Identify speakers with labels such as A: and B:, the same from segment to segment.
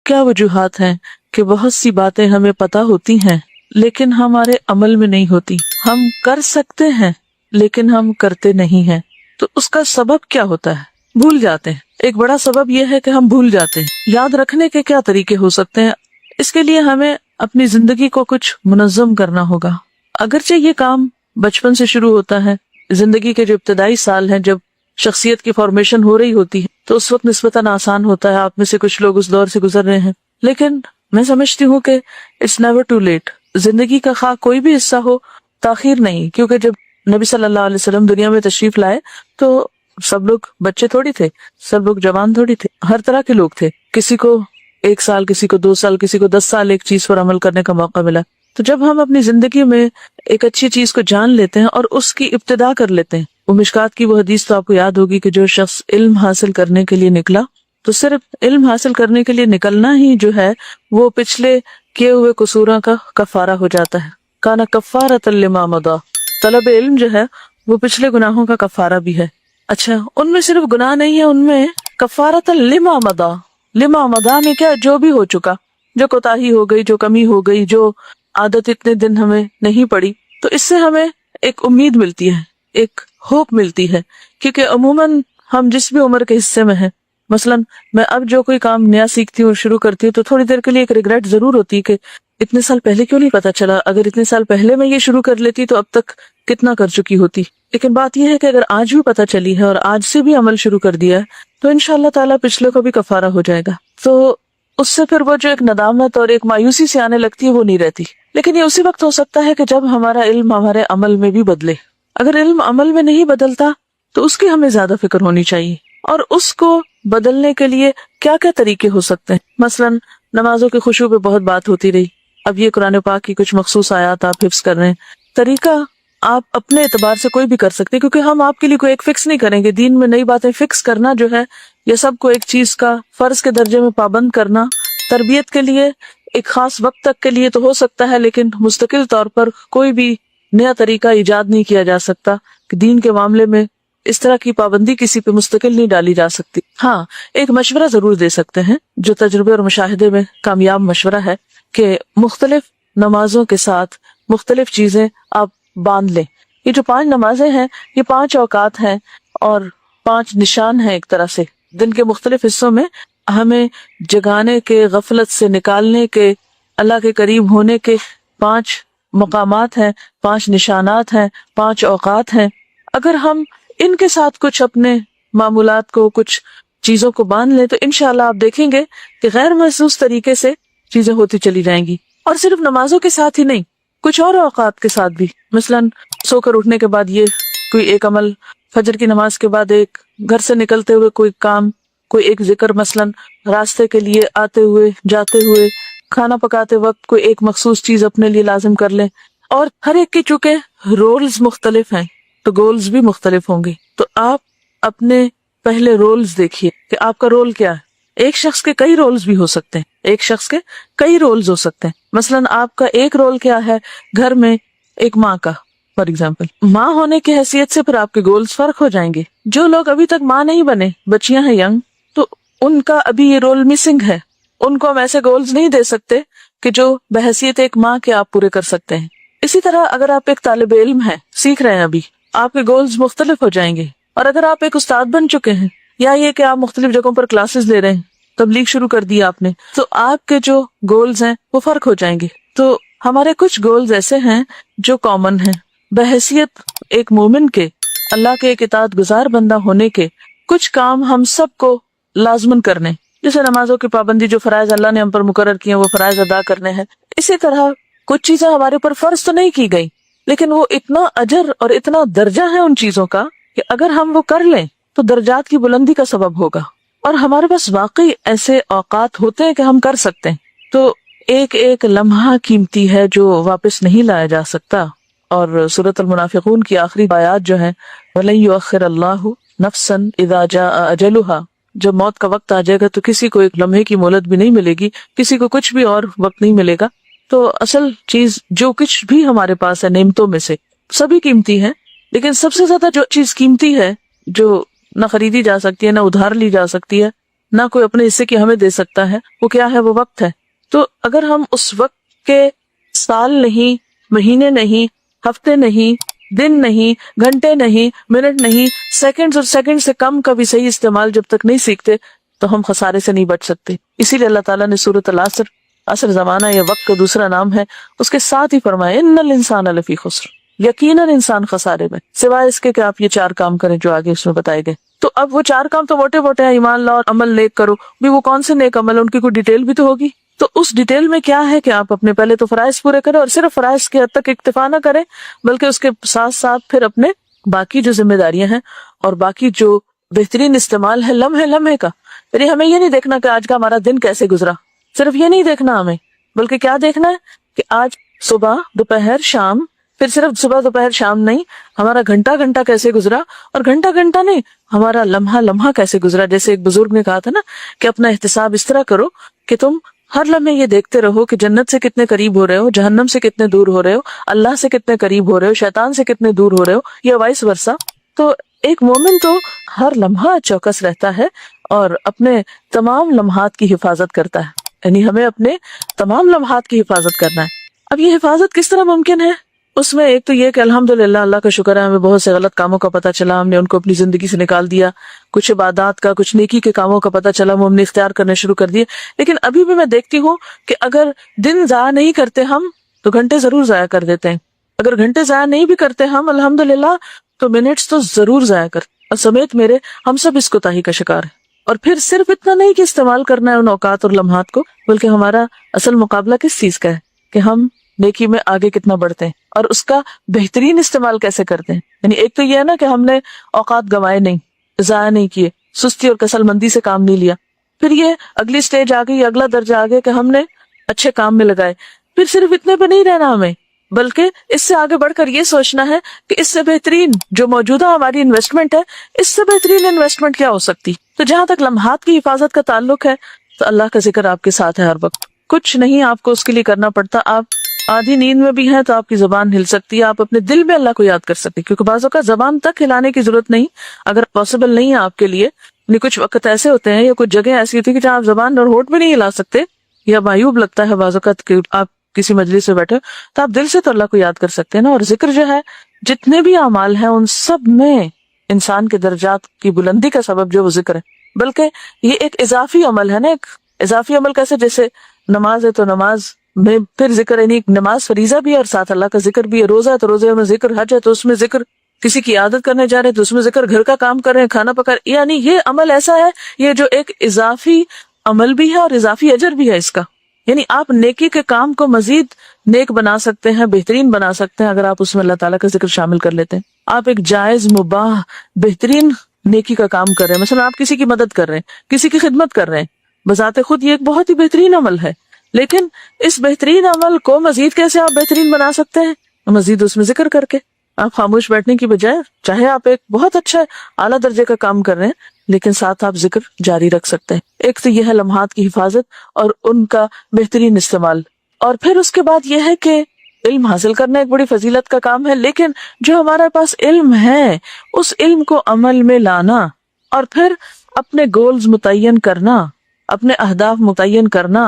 A: کیا وجوہات ہیں کہ بہت سی باتیں ہمیں پتہ ہوتی ہیں لیکن ہمارے عمل میں نہیں ہوتی؟ ہم کر سکتے ہیں لیکن ہم کرتے نہیں ہیں، تو اس کا سبب کیا ہوتا ہے؟ بھول جاتے ہیں۔ ایک بڑا سبب یہ ہے کہ ہم بھول جاتے ہیں۔ یاد رکھنے کے کیا طریقے ہو سکتے ہیں؟ اس کے لیے ہمیں اپنی زندگی کو کچھ منظم کرنا ہوگا۔ اگرچہ یہ کام بچپن سے شروع ہوتا ہے، زندگی کے جو ابتدائی سال ہیں، جب شخصیت کی فارمیشن ہو رہی ہوتی ہے، تو اس وقت نسبتاً آسان ہوتا ہے۔ آپ میں سے کچھ لوگ اس دور سے گزر رہے ہیں، لیکن میں سمجھتی ہوں کہ اٹس نیور ٹو لیٹ۔ زندگی کا خواہ کوئی بھی حصہ ہو، تاخیر نہیں، کیونکہ جب نبی صلی اللہ علیہ وسلم دنیا میں تشریف لائے تو سب لوگ بچے تھوڑی تھے، سب لوگ جوان تھوڑی تھے، ہر طرح کے لوگ تھے۔ کسی کو 1 سال، کسی کو 2 سال، کسی کو 10 سال ایک چیز پر عمل کرنے کا موقع ملا۔ تو جب ہم اپنی زندگی میں ایک اچھی چیز کو جان لیتے ہیں اور اس کی ابتدا کر لیتے ہیں، وہ مشکات کی وہ حدیث تو آپ کو یاد ہوگی کہ جو شخص علم حاصل کرنے کے لیے نکلا، تو صرف علم حاصل کرنے کے لیے نکلنا ہی جو ہے وہ پچھلے کیے ہوئے قصوراں کا کفارہ ہو جاتا ہے۔ کانا کفارۃ لما مضی، طلب علم جو ہے وہ پچھلے گناہوں کا کفارہ بھی ہے۔ اچھا، ان میں صرف گناہ نہیں ہے، ان میں کفارۃ لما مضی، لما مضی میں کیا؟ جو بھی ہو چکا، جو کوتاہی ہو گئی، جو کمی ہو گئی، جو عادت اتنے دن ہمیں نہیں پڑی، تو اس سے ہمیں ایک امید ملتی ہے، ایک ہوپ ملتی ہے، کیونکہ عموماً ہم جس بھی عمر کے حصے میں ہیں، مثلاً میں اب جو کوئی کام نیا سیکھتی ہوں اور شروع کرتی ہوں تو تھوڑی دیر کے لیے ایک ریگریٹ ضرور ہوتی ہے کہ اتنے سال پہلے کیوں نہیں پتا چلا، اگر اتنے سال پہلے میں یہ شروع کر لیتی تو اب تک کتنا کر چکی ہوتی۔ لیکن بات یہ ہے کہ اگر آج بھی پتا چلی ہے اور آج سے بھی عمل شروع کر دیا ہے تو انشاءاللہ تعالیٰ پچھلے کو بھی کفارہ ہو جائے گا۔ تو اس سے پھر وہ جو ایک ندامت اور ایک مایوسی سے آنے لگتی ہے وہ نہیں رہتی۔ لیکن یہ اسی وقت ہو سکتا ہے کہ جب ہمارا علم ہمارے عمل میں بھی بدلے۔ اگر علم عمل میں نہیں بدلتا تو اس کی ہمیں زیادہ فکر ہونی چاہیے، اور اس کو بدلنے کے لیے کیا کیا طریقے ہو سکتے ہیں۔ مثلاً نمازوں کے خشوع پہ بہت بات ہوتی رہی، اب یہ قرآن پاک کی کچھ مخصوص آیات آپ حفظ کر رہے ہیں، طریقہ آپ اپنے اعتبار سے کوئی بھی کر سکتے ہیں، کیونکہ ہم آپ کے لیے کوئی ایک فکس نہیں کریں گے۔ دین میں نئی باتیں فکس کرنا جو ہے، یہ سب کو ایک چیز کا فرض کے درجے میں پابند کرنا، تربیت کے لیے ایک خاص وقت تک کے لیے تو ہو سکتا ہے، لیکن مستقل طور پر کوئی بھی نیا طریقہ ایجاد نہیں کیا جا سکتا کہ دین کے معاملے میں اس طرح کی پابندی کسی پہ مستقل نہیں ڈالی جا سکتی۔ ہاں، ایک مشورہ ضرور دے سکتے ہیں جو تجربے اور مشاہدے میں کامیاب مشورہ ہے، کہ مختلف نمازوں کے ساتھ مختلف چیزیں آپ باندھ لیں۔ یہ جو 5 نمازیں ہیں، یہ 5 اوقات ہیں اور 5 نشان ہیں۔ ایک طرح سے دن کے مختلف حصوں میں ہمیں جگانے کے، غفلت سے نکالنے کے، اللہ کے قریب ہونے کے 5 مقامات ہیں، 5 نشانات ہیں، 5 اوقات ہیں۔ اگر ہم ان کے ساتھ کچھ اپنے معمولات کو، کچھ چیزوں کو باندھ لیں تو انشاءاللہ آپ دیکھیں گے کہ غیر محسوس طریقے سے چیزیں ہوتی چلی جائیں گی۔ اور صرف نمازوں کے ساتھ ہی نہیں، کچھ اور اوقات کے ساتھ بھی، مثلاً سو کر اٹھنے کے بعد یہ کوئی ایک عمل، فجر کی نماز کے بعد ایک، گھر سے نکلتے ہوئے کوئی کام، کوئی ایک ذکر، مثلاً راستے کے لیے آتے ہوئے، جاتے ہوئے، کھانا پکاتے وقت کوئی ایک مخصوص چیز اپنے لیے لازم کر لیں۔ اور ہر ایک کے چونکہ رولز مختلف ہیں تو گولز بھی مختلف ہوں گے، تو آپ اپنے پہلے رولز دیکھیے کہ آپ کا رول کیا ہے۔ ایک شخص کے کئی رولز بھی ہو سکتے ہیں، ایک شخص کے کئی رولز ہو سکتے ہیں۔ مثلاً آپ کا ایک رول کیا ہے گھر میں، ایک ماں کا، فار ایگزامپل، ماں ہونے کی حیثیت سے پھر آپ کے گولز فرق ہو جائیں گے۔ جو لوگ ابھی تک ماں نہیں بنے، بچیاں ہیں ینگ، تو ان کا ابھی یہ رول مسنگ ہے، ان کو ہم ایسے گولز نہیں دے سکتے کہ جو بحیثیت ایک ماں کے آپ پورے کر سکتے ہیں۔ اسی طرح اگر آپ ایک طالب علم ہیں، سیکھ رہے ہیں ابھی، آپ کے گولز مختلف ہو جائیں گے۔ اور اگر آپ ایک استاد بن چکے ہیں، یا یہ کہ آپ مختلف جگہوں پر کلاسز لے رہے ہیں، تبلیغ شروع کر دی آپ نے، تو آپ کے جو گولز ہیں وہ فرق ہو جائیں گے۔ تو ہمارے کچھ گولز ایسے ہیں جو کامن ہیں، بحیثیت ایک مومن کے، اللہ کے ایک اطاعت گزار بندہ ہونے کے، کچھ کام ہم سب کو لازمن کرنے، جیسے نمازوں کی پابندی، جو فرائض اللہ نے ہم پر مقرر کیے ہیں وہ فرائض ادا کرنے ہیں۔ اسی طرح کچھ چیزیں ہمارے اوپر فرض تو نہیں کی گئی، لیکن وہ اتنا اجر اور اتنا درجہ ہے ان چیزوں کا کہ اگر ہم وہ کر لیں تو درجات کی بلندی کا سبب ہوگا۔ اور ہمارے پاس واقعی ایسے اوقات ہوتے ہیں کہ ہم کر سکتے ہیں۔ تو ایک ایک لمحہ قیمتی ہے جو واپس نہیں لایا جا سکتا۔ اور سورۃ المنافقون کی آخری آیات جو ہیں، وَلَن يُؤَخِّرَ اللَّهُ نَفْسًا إِذَا جَاءَ أَجَلُهَا، جب موت کا وقت آ جائے گا تو کسی کو ایک لمحے کی مہلت بھی نہیں ملے گی، کسی کو کچھ بھی اور وقت نہیں ملے گا۔ تو اصل چیز جو کچھ بھی ہمارے پاس ہے نعمتوں میں سے، سبھی قیمتی ہیں، لیکن سب سے زیادہ جو چیز قیمتی ہے، جو نہ خریدی جا سکتی ہے، نہ ادھار لی جا سکتی ہے، نہ کوئی اپنے حصے کی ہمیں دے سکتا ہے. وہ کیا ہے؟ وہ وقت ہے. تو اگر ہم اس وقت کے سال نہیں، مہینے نہیں، ہفتے نہیں، دن نہیں، گھنٹے نہیں، منٹ نہیں، سیکنڈ اور سیکنڈ سے کم کا بھی صحیح استعمال جب تک نہیں سیکھتے تو ہم خسارے سے نہیں بچ سکتے. اسی لیے اللہ تعالیٰ نے سورۃ العصر، عصر زمانہ یا وقت کا دوسرا نام ہے، اس کے ساتھ ہی فرمایا ان الانسان لفی خسر، یقیناً انسان خسارے میں، سوائے اس کے کہ آپ یہ 4 کام کریں جو آگے اس میں بتائے گئے. تو اب وہ 4 کام تو موٹے موٹے ہیں، ایمان لاؤ اور عمل نیک کرو بھی. وہ کون سے نیک عمل؟ ان کی کوئی ڈیٹیل بھی تو ہوگی. تو اس ڈیٹیل میں کیا ہے کہ آپ اپنے پہلے تو فرائض پورے کریں، اور صرف فرائض کے حد تک اکتفا نہ کریں بلکہ اس کے ساتھ ساتھ پھر اپنے باقی جو ذمہ داریاں ہیں اور باقی جو بہترین استعمال ہے لمحے لمحے کا. یعنی ہمیں یہ نہیں دیکھنا کہ آج کا ہمارا دن کیسے گزرا، صرف یہ نہیں دیکھنا ہمیں، بلکہ کیا دیکھنا ہے کہ آج صبح دوپہر شام، پھر صرف صبح دوپہر شام نہیں، ہمارا گھنٹہ گھنٹہ کیسے گزرا، اور گھنٹہ گھنٹہ نہیں، ہمارا لمحہ لمحہ کیسے گزرا. جیسے ایک بزرگ نے کہا تھا نا کہ اپنا احتساب اس طرح کرو کہ تم ہر لمحے یہ دیکھتے رہو کہ جنت سے کتنے قریب ہو رہے ہو، جہنم سے کتنے دور ہو رہے ہو، اللہ سے کتنے قریب ہو رہے ہو، شیطان سے کتنے دور ہو رہے ہو، یا وائس ورسا. تو ایک مومن تو ہر لمحہ چوکس رہتا ہے اور اپنے تمام لمحات کی حفاظت کرتا ہے. یعنی ہمیں اپنے تمام لمحات کی حفاظت کرنا ہے. اب یہ حفاظت کس طرح ممکن ہے؟ اس میں ایک تو یہ کہ الحمدللہ اللہ کا شکر ہے ہمیں بہت سے غلط کاموں کا پتہ چلا، ہم نے ان کو اپنی زندگی سے نکال دیا. کچھ عبادات کا، کچھ نیکی کے کاموں کا پتہ چلا، وہ ہم نے اختیار کرنے شروع کر دیے. لیکن ابھی بھی میں دیکھتی ہوں کہ اگر دن ضائع نہیں کرتے ہم تو گھنٹے ضرور ضائع کر دیتے ہیں. اگر گھنٹے ضائع نہیں بھی کرتے ہم الحمدللہ تو منٹس تو ضرور ضائع کر، اور سمیت میرے ہم سب اس کوتاہی کا شکار ہیں. اور پھر صرف اتنا نہیں کہ استعمال کرنا ہے ان اوقات اور لمحات کو، بلکہ ہمارا اصل مقابلہ کس چیز کا ہے کہ ہم نیکی میں آگے کتنا بڑھتے ہیں اور اس کا بہترین استعمال کیسے کرتے ہیں. یعنی ایک تو یہ ہے نا کہ ہم نے اوقات گنوائے نہیں، ضائع نہیں کیے، سستی اور کسل مندی سے کام نہیں لیا. پھر یہ اگلی سٹیج آ گئی، اگلا درجہ آ گیا کہ ہم نے اچھے کام میں لگائے. پھر صرف اتنے پہ نہیں رہنا ہمیں، بلکہ اس سے آگے بڑھ کر یہ سوچنا ہے کہ اس سے بہترین جو موجودہ ہماری انویسٹمنٹ ہے، اس سے بہترین انویسٹمنٹ کیا ہو سکتی. تو جہاں تک لمحات کی حفاظت کا تعلق ہے تو اللہ کا ذکر آپ کے ساتھ ہے ہر وقت. کچھ نہیں آپ کو اس کے لیے کرنا پڑتا. آپ آدھی نیند میں بھی ہیں تو آپ کی زبان ہل سکتی ہے، آپ اپنے دل میں اللہ کو یاد کر سکتے، کیونکہ بعض اوقات زبان تک ہلانے کی ضرورت نہیں اگر پاسبل نہیں ہے آپ کے لیے. یعنی کچھ وقت ایسے ہوتے ہیں یا کچھ جگہ ایسی ہوتی ہے کہ جہاں آپ زبان اور ہونٹ بھی نہیں ہلا سکتے، یا معیوب لگتا ہے بعض اوقات کہ آپ کسی مجلس میں بیٹھے تو آپ دل سے تو اللہ کو یاد کر سکتے ہیں نا. اور ذکر جو ہے، جتنے بھی اعمال ہیں ان سب میں انسان کے درجات کی بلندی کا سبب جو وہ ذکر ہے. بلکہ یہ ایک اضافی عمل ہے نا. ایک اضافی عمل کیسے؟ جیسے نماز ہے تو نماز میں پھر ذکر، یعنی نماز فریضہ بھی ہے اور ساتھ اللہ کا ذکر بھی ہے. روزہ ہے تو روزے میں ذکر، حج ہے تو اس میں ذکر، کسی کی عادت کرنے جا رہے ہیں تو اس میں ذکر، گھر کا کام کر رہے ہیں، کھانا پکا رہے ہیں. یعنی یہ عمل ایسا ہے یہ جو ایک اضافی عمل بھی ہے اور اضافی اجر بھی ہے اس کا. یعنی آپ نیکی کے کام کو مزید نیک بنا سکتے ہیں، بہترین بنا سکتے ہیں اگر آپ اس میں اللہ تعالیٰ کا ذکر شامل کر لیتے ہیں. آپ ایک جائز، مباح، بہترین نیکی کا کام کر رہے ہیں. مثلا آپ کسی کی مدد کر رہے ہیں، کسی کی خدمت کر رہے ہیں، بذات خود یہ ایک بہت ہی بہترین عمل ہے. لیکن اس بہترین عمل کو مزید کیسے آپ بہترین بنا سکتے ہیں؟ مزید اس میں ذکر کر کے. آپ خاموش بیٹھنے کی بجائے، چاہے آپ ایک بہت اچھا اعلیٰ درجے کا کام کر رہے ہیں لیکن ساتھ آپ ذکر جاری رکھ سکتے ہیں. ایک تو یہ ہے لمحات کی حفاظت اور ان کا بہترین استعمال. اور پھر اس کے بعد یہ ہے کہ علم حاصل کرنا ایک بڑی فضیلت کا کام ہے، لیکن جو ہمارے پاس علم ہے اس علم کو عمل میں لانا اور پھر اپنے گولز متعین کرنا، اپنے اہداف متعین کرنا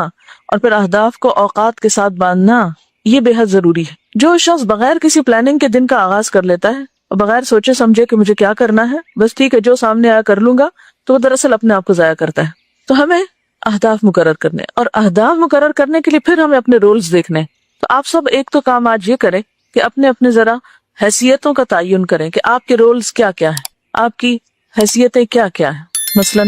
A: اور پھر اہداف کو اوقات کے ساتھ باندھنا، یہ بے حد ضروری ہے. جو شخص بغیر کسی پلاننگ کے دن کا آغاز کر لیتا ہے اور بغیر سوچے سمجھے کہ مجھے کیا کرنا ہے، بس ٹھیک ہے جو سامنے آیا کر لوں گا، تو وہ دراصل اپنے آپ کو ضائع کرتا ہے. تو ہمیں اہداف مقرر کرنے، اور اہداف مقرر کرنے کے لیے پھر ہمیں اپنے رولز دیکھنے. تو آپ سب ایک تو کام آج یہ کریں کہ اپنے اپنے ذرا حیثیتوں کا تعین کریں کہ آپ کے رولز کیا کیا ہیں، آپ کی حیثیتیں کیا کیا ہیں. مثلا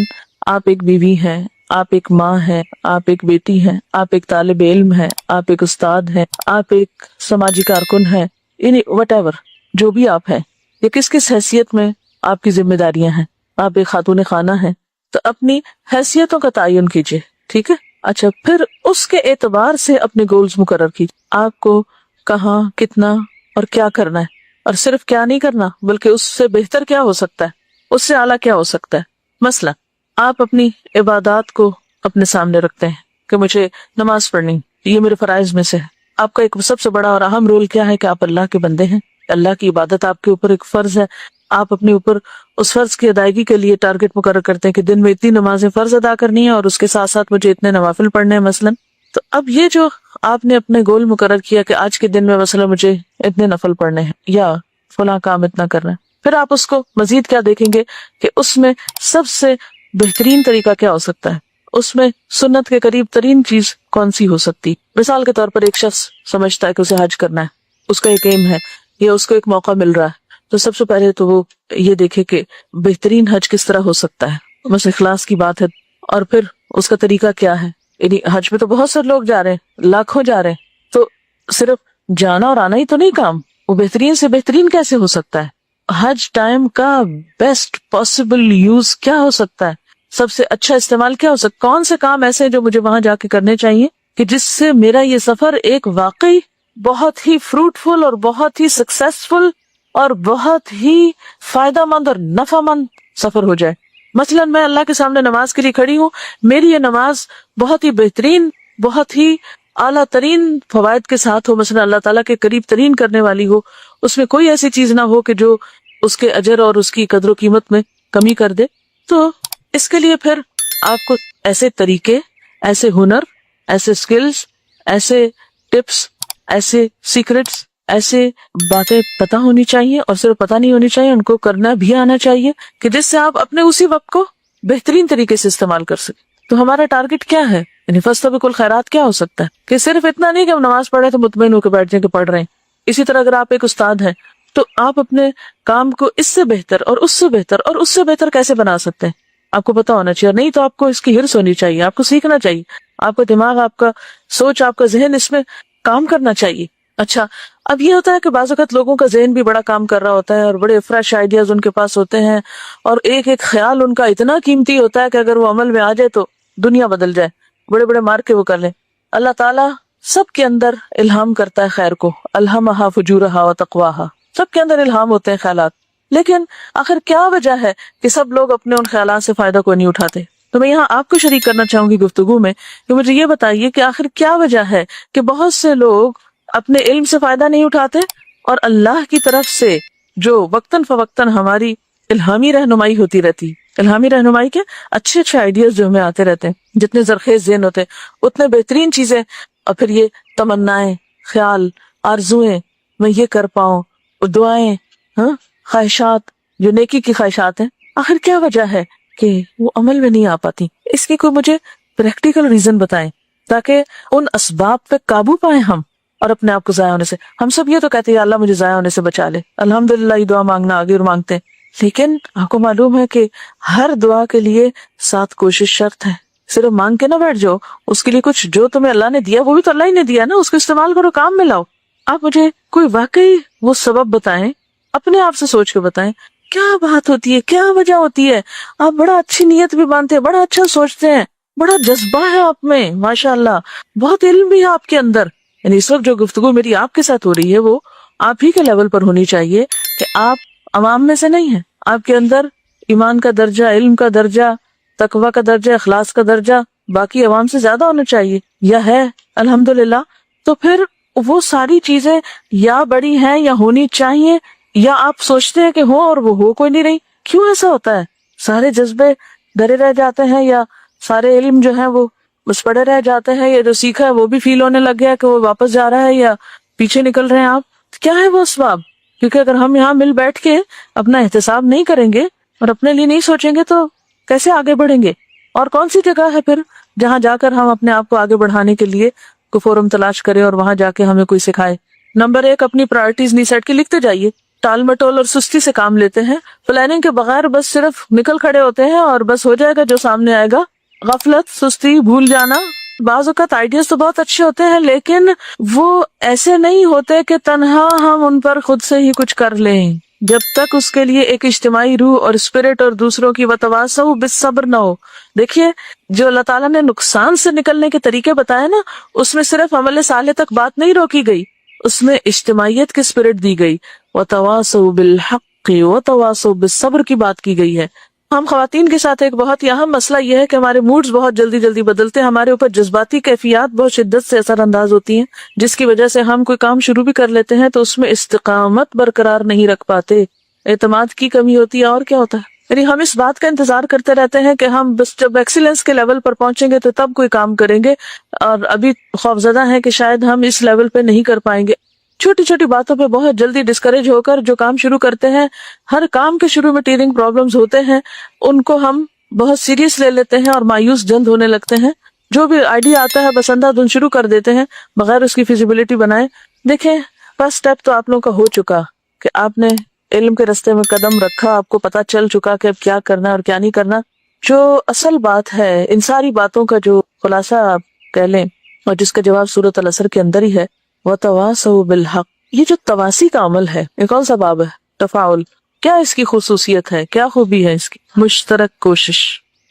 A: آپ ایک بیوی ہیں، آپ ایک ماں ہیں، آپ ایک بیٹی ہیں، آپ ایک طالب علم ہیں، آپ ایک استاد ہیں، آپ ایک سماجی کارکن ہیں. یعنی وٹ ایور جو بھی آپ ہیں، یہ کس کس حیثیت میں آپ کی ذمہ داریاں ہیں. آپ ایک خاتون خانہ ہیں تو اپنی حیثیتوں کا تعین کیجئے، ٹھیک ہے. اچھا، پھر اس کے اعتبار سے اپنے گولز مقرر کیجئے. آپ کو کہاں، کتنا اور کیا کرنا ہے، اور صرف کیا نہیں کرنا بلکہ اس سے بہتر کیا ہو سکتا ہے، اس سے اعلیٰ کیا ہو سکتا ہے. مثلا آپ اپنی عبادات کو اپنے سامنے رکھتے ہیں کہ مجھے نماز پڑھنی، یہ میرے فرائض میں سے ہے. آپ کا ایک سب سے بڑا اور اہم رول کیا ہے کہ آپ اللہ کے بندے ہیں، اللہ کی عبادت آپ کے اوپر ایک فرض ہے، آپ اپنے اوپر اس فرض کی ادائیگی کے لیے ٹارگٹ مقرر کرتے ہیں کہ دن میں اتنی نمازیں فرض ادا کرنی ہے اور اس کے ساتھ ساتھ مجھے اتنے نوافل پڑھنے ہیں مثلاً. تو اب یہ جو آپ نے اپنے گول مقرر کیا کہ آج کے دن میں مثلا مجھے اتنے نفل پڑھنے ہیں یا فلاں کام اتنا کرنا ہے، پھر آپ اس کو مزید کیا دیکھیں گے کہ اس میں سب سے بہترین طریقہ کیا ہو سکتا ہے، اس میں سنت کے قریب ترین چیز کون سی ہو سکتی. مثال کے طور پر ایک شخص سمجھتا ہے کہ اسے حج کرنا ہے، اس کا ایک ایم ہے یا اس کو ایک موقع مل رہا ہے، تو سب سے پہلے تو وہ یہ دیکھے کہ بہترین حج کس طرح ہو سکتا ہے، بس اخلاص کی بات ہے. اور پھر اس کا طریقہ کیا ہے، یعنی حج میں تو بہت سے لوگ جا رہے ہیں، لاکھوں جا رہے ہیں، تو صرف جانا اور آنا ہی تو نہیں کام، وہ بہترین سے بہترین کیسے ہو سکتا ہے. حج ٹائم کا بیسٹ پاسبل یوز کیا ہو سکتا ہے، سب سے اچھا استعمال کیا ہو سکتا ہے، کون سے کام ایسے ہیں جو مجھے وہاں جا کے کرنے چاہیے کہ جس سے میرا یہ سفر ایک واقعی بہت ہی فروٹفل اور بہت ہی سکسیسفل اور بہت ہی فائدہ مند اور نفع مند سفر ہو جائے. مثلا میں اللہ کے سامنے نماز کے لیے کھڑی ہوں، میری یہ نماز بہت ہی بہترین، بہت ہی اعلیٰ ترین فوائد کے ساتھ ہو، مثلا اللہ تعالیٰ کے قریب ترین کرنے والی ہو، اس میں کوئی ایسی چیز نہ ہو کہ جو اس کے اجر اور اس کی قدر و قیمت میں کمی کر دے. تو اس کے لیے پھر آپ کو ایسے طریقے، ایسے ہنر، ایسے سکلز، ایسے ٹپس، ایسے سیکرٹس، ایسے باتیں پتہ ہونی چاہیے، اور صرف پتہ نہیں ہونی چاہیے، ان کو کرنا بھی آنا چاہیے کہ جس سے آپ اپنے اسی وقت کو بہترین طریقے سے استعمال کر سکیں. تو ہمارا ٹارگٹ کیا ہے، یعنی فاستبقوا الخیرات کیا ہو سکتا ہے کہ صرف اتنا نہیں کہ ہم نماز پڑھے تو مطمئن ہو کے بیٹھ جائیں کہ پڑھ رہے ہیں. اسی طرح اگر آپ ایک استاد ہیں تو آپ اپنے کام کو اس سے بہتر اور اس سے بہتر اور اس سے بہتر کیسے بنا سکتے ہیں، آپ کو پتا ہونا چاہیے. اور نہیں تو آپ کو اس کی ہرس ہونی چاہیے، آپ کو سیکھنا چاہیے، آپ کا دماغ، آپ کا سوچ، آپ کا ذہن اس میں کام کرنا چاہیے. اچھا، اب یہ ہوتا ہے کہ بعض اوقات لوگوں کا ذہن بھی بڑا کام کر رہا ہوتا ہے اور بڑے فریش آئیڈیاز ان کے پاس ہوتے ہیں، اور ایک ایک خیال ان کا اتنا قیمتی ہوتا ہے کہ اگر وہ عمل میں آ جائے تو دنیا بدل جائے، بڑے بڑے مار کے وہ کر لیں. اللہ تعالیٰ سب کے اندر الہام کرتا ہے خیر کو، الہمہا فجورہا و تقواہا، سب کے اندر الہام ہوتے ہیں خیالات. لیکن آخر کیا وجہ ہے کہ سب لوگ اپنے ان خیالات سے فائدہ کو نہیں اٹھاتے؟ تو میں یہاں آپ کو شریک کرنا چاہوں گی گفتگو میں کہ مجھے یہ بتائیے کہ آخر کیا وجہ ہے کہ بہت سے لوگ اپنے علم سے فائدہ نہیں اٹھاتے، اور اللہ کی طرف سے جو وقتاً فوقتاً ہماری الہامی رہنمائی ہوتی رہتی، الہامی رہنمائی کے اچھے اچھے آئیڈیاز جو ہمیں آتے رہتے ہیں، جتنے زرخیز ذہن ہوتے ہیں اتنے بہترین چیزیں، اور پھر یہ تمنائیں، خیال، آرزویں، میں یہ کر پاؤں، دعائیں، خواہشات جو نیکی کی خواہشات ہیں، آخر کیا وجہ ہے کہ وہ عمل میں نہیں آ پاتی؟ اس کی کوئی مجھے پریکٹیکل ریزن بتائیں تاکہ ان اسباب پہ قابو پائیں ہم، اور اپنے آپ کو ضائع ہونے سے. ہم سب یہ تو کہتے ہیں یا اللہ مجھے ضائع ہونے سے بچا لے، الحمدللہ یہ دعا مانگنا آگے اور مانگتے ہیں، لیکن آپ کو معلوم ہے کہ ہر دعا کے لیے 7 کوشش شرط ہے. صرف مانگ کے نہ بیٹھ جاؤ، اس کے لیے کچھ جو تمہیں اللہ نے دیا وہ بھی تو اللہ ہی نے دیا نا، اس کو استعمال کرو، کام میں لاؤ. آپ مجھے کوئی واقعی وہ سبب بتائیں، اپنے آپ سے سوچ کے بتائیں کیا بات ہوتی ہے، کیا وجہ ہوتی ہے. آپ بڑا اچھی نیت بھی مانتے ہیں، بڑا اچھا سوچتے ہیں، بڑا جذبہ ہے آپ میں ماشاءاللہ، بہت علم بھی ہے آپ کے اندر. یعنی اس وقت جو گفتگو میری آپ کے ساتھ ہو رہی ہے وہ آپ ہی کے لیول پر ہونی چاہیے کہ آپ عوام میں سے نہیں ہیں. آپ کے اندر ایمان کا درجہ، علم کا درجہ، تقوی کا درجہ، اخلاص کا درجہ باقی عوام سے زیادہ ہونا چاہیے، یا ہے الحمدللہ. تو پھر وہ ساری چیزیں یا بڑی ہیں یا ہونی چاہیے، یا آپ سوچتے ہیں کہ ہو اور وہ ہو کوئی نہیں رہی. کیوں ایسا ہوتا ہے؟ سارے جذبے ڈرے رہ جاتے ہیں، یا سارے علم جو ہیں وہ بس پڑے رہ جاتے ہیں، یا جو سیکھا ہے وہ بھی فیل ہونے لگ گیا کہ وہ واپس جا رہا ہے یا پیچھے نکل رہے ہیں آپ؟ کیا ہے وہ اسباب؟ کیونکہ اگر ہم یہاں مل بیٹھ کے اپنا احتساب نہیں کریں گے اور اپنے لیے نہیں سوچیں گے تو کیسے آگے بڑھیں گے؟ اور کون سی جگہ ہے پھر جہاں جا کر ہم اپنے آپ کو آگے بڑھانے کے لیے کوئی فورم تلاش کریں اور وہاں جا کے ہمیں کوئی سکھائے؟ نمبر 1، اپنی پرائرٹیز نہیں سیٹ کی، لکھتے جائیے. ٹال مٹول اور سستی سے کام لیتے ہیں، پلاننگ کے بغیر بس صرف نکل کھڑے ہوتے ہیں اور بس ہو جائے گا جو سامنے آئے گا. غفلت، سستی، بھول جانا. بعض اوقات آئیڈیاز تو بہت اچھے ہوتے ہیں لیکن وہ ایسے نہیں ہوتے کہ تنہا ہم ان پر خود سے ہی کچھ کر لیں، جب تک اس کے لیے ایک اجتماعی روح اور اسپرٹ اور دوسروں کی وتواصوا بالصبر نہ ہو. دیکھیے جو اللہ تعالیٰ نے نقصان سے نکلنے کے طریقے بتائے نا، اس میں صرف عمل صالح تک بات نہیں روکی گئی، اس میں اجتماعیت کی اسپرٹ دی گئی، وتواصوا بالحق وتواصوا بالصبر کی بات کی گئی ہے. ہم خواتین کے ساتھ ایک بہت ہی اہم مسئلہ یہ ہے کہ ہمارے موڈز بہت جلدی جلدی بدلتے ہیں، ہمارے اوپر جذباتی کیفیات بہت شدت سے اثر انداز ہوتی ہیں، جس کی وجہ سے ہم کوئی کام شروع بھی کر لیتے ہیں تو اس میں استقامت برقرار نہیں رکھ پاتے، اعتماد کی کمی ہوتی ہے، اور کیا ہوتا ہے، یعنی ہم اس بات کا انتظار کرتے رہتے ہیں کہ ہم بس جب ایکسیلنس کے لیول پر پہنچیں گے تو تب کوئی کام کریں گے، اور ابھی خوفزدہ ہیں کہ شاید ہم اس لیول پہ نہیں کر پائیں گے۔ چھوٹی چھوٹی باتوں پہ بہت جلدی ڈسکریج ہو کر جو کام شروع کرتے ہیں، ہر کام کے شروع میں ٹیرنگ پرابلمز ہوتے ہیں، ان کو ہم بہت سیریس لے لیتے ہیں اور مایوس جلد ہونے لگتے ہیں۔ جو بھی آئیڈیا آتا ہے بس اندھا دھند شروع کر دیتے ہیں بغیر اس کی فیزیبلٹی بنائے۔ دیکھیں، فرسٹ سٹیپ تو آپ لوگوں کا ہو چکا کہ آپ نے علم کے راستے میں قدم رکھا، آپ کو پتا چل چکا کہ اب کیا کرنا ہے اور کیا نہیں کرنا۔ جو اصل بات ہے، ان ساری باتوں کا جو خلاصہ آپ کہہ لیں اور جس کا جواب سورۃ العصر کے اندر ہی ہے، وَتَوَاصَوْا بِالْحَقِّ، یہ جو تواسی کا عمل ہے، یہ کون سا باب ہے؟ تفاعل۔ کیا اس کی خصوصیت ہے، کیا خوبی ہے اس کی؟ مشترک کوشش۔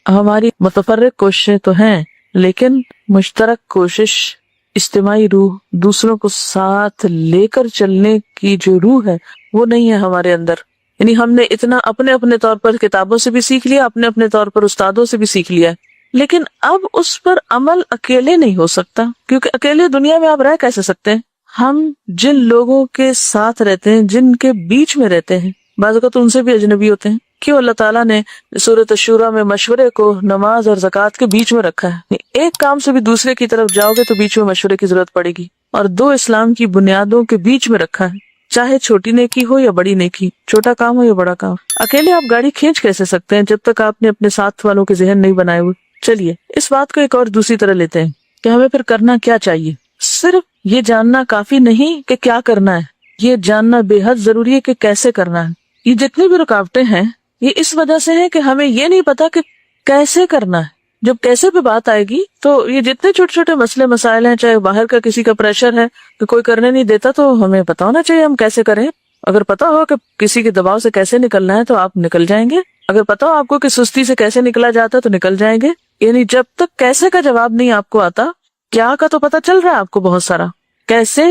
A: ہماری متفرق کوششیں تو ہیں، لیکن مشترک کوشش، اجتماعی روح، دوسروں کو ساتھ لے کر چلنے کی جو روح ہے وہ نہیں ہے ہمارے اندر۔ یعنی ہم نے اتنا اپنے اپنے طور پر کتابوں سے بھی سیکھ لیا، اپنے اپنے طور پر استادوں سے بھی سیکھ لیا، لیکن اب اس پر عمل اکیلے نہیں ہو سکتا، کیونکہ اکیلے دنیا میں آپ رہ کیسے سکتے ہیں؟ ہم جن لوگوں کے ساتھ رہتے ہیں، جن کے بیچ میں رہتے ہیں، بعض اوقات ان سے بھی اجنبی ہوتے ہیں۔ کیوں اللہ تعالیٰ نے سورۃ الشورى میں مشورے کو نماز اور زکوٰۃ کے بیچ میں رکھا ہے؟ ایک کام سے بھی دوسرے کی طرف جاؤ گے تو بیچ میں مشورے کی ضرورت پڑے گی، اور دو اسلام کی بنیادوں کے بیچ میں رکھا ہے، چاہے چھوٹی نیکی ہو یا بڑی نیکی، چھوٹا کام ہو یا بڑا کام۔ اکیلے آپ گاڑی کھینچ کیسے سکتے ہیں جب تک آپ نے اپنے ساتھ والوں کے ذہن نہیں بنائے ہوئے؟ چلیے اس بات کو ایک اور دوسری طرح لیتے ہیں کہ ہمیں پھر کرنا کیا چاہیے۔ صرف یہ جاننا کافی نہیں کہ کیا کرنا ہے، یہ جاننا بے حد ضروری ہے کہ کیسے کرنا ہے۔ یہ جتنی بھی رکاوٹیں ہیں یہ اس وجہ سے ہے کہ ہمیں یہ نہیں پتا کہ کیسے کرنا ہے۔ جب کیسے پہ بات آئے گی تو یہ جتنے چھوٹے چھوٹے مسئلے مسائل ہیں، چاہے باہر کا کسی کا پریشر ہے کہ کوئی کرنے نہیں دیتا، تو ہمیں پتا ہونا چاہیے ہم کیسے کریں۔ اگر پتا ہو کہ کسی کے دباؤ سے کیسے نکلنا ہے تو آپ نکل جائیں گے، اگر پتا ہو آپ کو کہ سستی سے کیسے نکلا جاتا ہے تو نکل جائیں گے۔ یعنی جب تک کیسے کا جواب نہیں آپ کو آتا، کیا کا تو پتا چل رہا ہے آپ کو بہت سارا، کیسے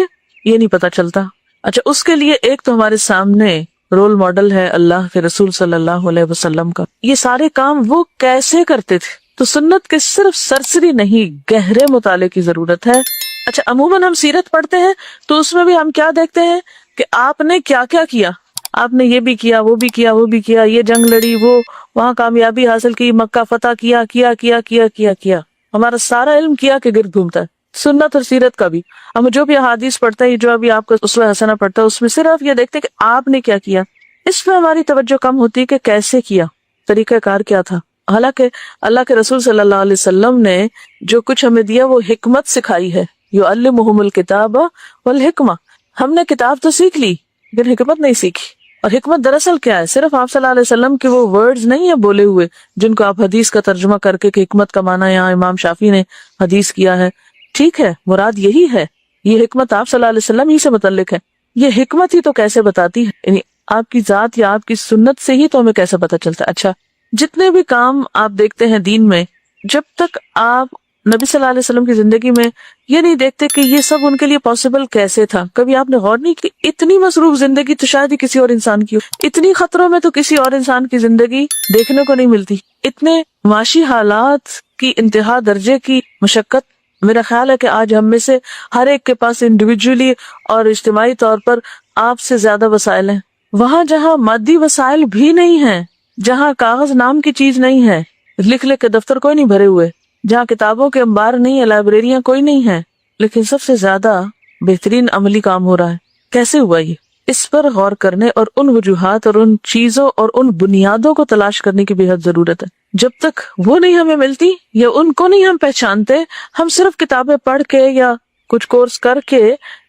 A: یہ نہیں پتا چلتا۔ اچھا، اس کے لیے ایک تو ہمارے سامنے رول ماڈل ہے اللہ کے رسول صلی اللہ علیہ وسلم کا۔ یہ سارے کام وہ کیسے کرتے تھے؟ تو سنت کے صرف سرسری نہیں، گہرے مطالعے کی ضرورت ہے۔ اچھا، عموماً ہم سیرت پڑھتے ہیں تو اس میں بھی ہم کیا دیکھتے ہیں کہ آپ نے کیا کیا کیا، آپ نے یہ بھی کیا، وہ بھی کیا، وہ بھی کیا، یہ جنگ لڑی، وہ وہاں کامیابی حاصل کی، مکہ فتح کیا کیا کیا کیا کیا کیا۔ ہمارا سارا علم کیا کے گرد گھومتا ہے، سنت اور سیرت کا بھی۔ ہم جو بھی احادیث پڑھتے ہیں، جو ابھی آپ کا اسوہ حسنہ پڑھتا ہے، اس میں صرف یہ دیکھتے ہیں کہ آپ نے کیا کیا۔ اس میں ہماری توجہ کم ہوتی ہے کہ کیسے کیا، طریقہ کار کیا تھا۔ حالانکہ اللہ کے رسول صلی اللہ علیہ وسلم نے جو کچھ ہمیں دیا وہ حکمت سکھائی ہے، یعلمہم الکتاب والحکمہ۔ ہم نے کتاب تو سیکھ لی لیکن حکمت نہیں سیکھی۔ اور حکمت دراصل کیا ہے؟ صرف آپ صلی اللہ علیہ وسلم کے وہ ورڈز نہیں ہیں بولے ہوئے جن کو آپ حدیث کا ترجمہ کر کے کہ حکمت کا معنی یہاں امام شافعی نے حدیث کیا ہے، ٹھیک ہے، مراد یہی ہے، یہ حکمت آپ صلی اللہ علیہ وسلم ہی سے متعلق ہے۔ یہ حکمت ہی تو کیسے بتاتی ہے، یعنی آپ کی ذات یا آپ کی سنت سے ہی تو ہمیں کیسے پتہ چلتا ہے۔ اچھا، جتنے بھی کام آپ دیکھتے ہیں دین میں، جب تک آپ نبی صلی اللہ علیہ وسلم کی زندگی میں یہ نہیں دیکھتے کہ یہ سب ان کے لیے پاسبل کیسے تھا، کبھی آپ نے غور نہیں کی؟ اتنی مصروف زندگی تو شاید ہی کسی اور انسان کی ہو، اتنی خطروں میں تو کسی اور انسان کی زندگی دیکھنے کو نہیں ملتی، اتنے معاشی حالات کی انتہا درجے کی مشقت۔ میرا خیال ہے کہ آج ہم میں سے ہر ایک کے پاس انڈیویجولی اور اجتماعی طور پر آپ سے زیادہ وسائل ہیں۔ وہاں جہاں مادی وسائل بھی نہیں ہیں، جہاں کاغذ نام کی چیز نہیں ہے، لکھ لکھ کے دفتر کوئی نہیں بھرے ہوئے، جہاں کتابوں کے انبار نہیں ہے، لائبریریاں کوئی نہیں ہیں، لیکن سب سے زیادہ بہترین عملی کام ہو رہا ہے۔ کیسے ہوا یہ؟ اس پر غور کرنے اور ان وجوہات اور ان چیزوں اور ان بنیادوں کو تلاش کرنے کی بے حد ضرورت ہے۔ جب تک وہ نہیں ہمیں ملتی یا ان کو نہیں ہم پہچانتے، ہم صرف کتابیں پڑھ کے یا کچھ کورس کر کے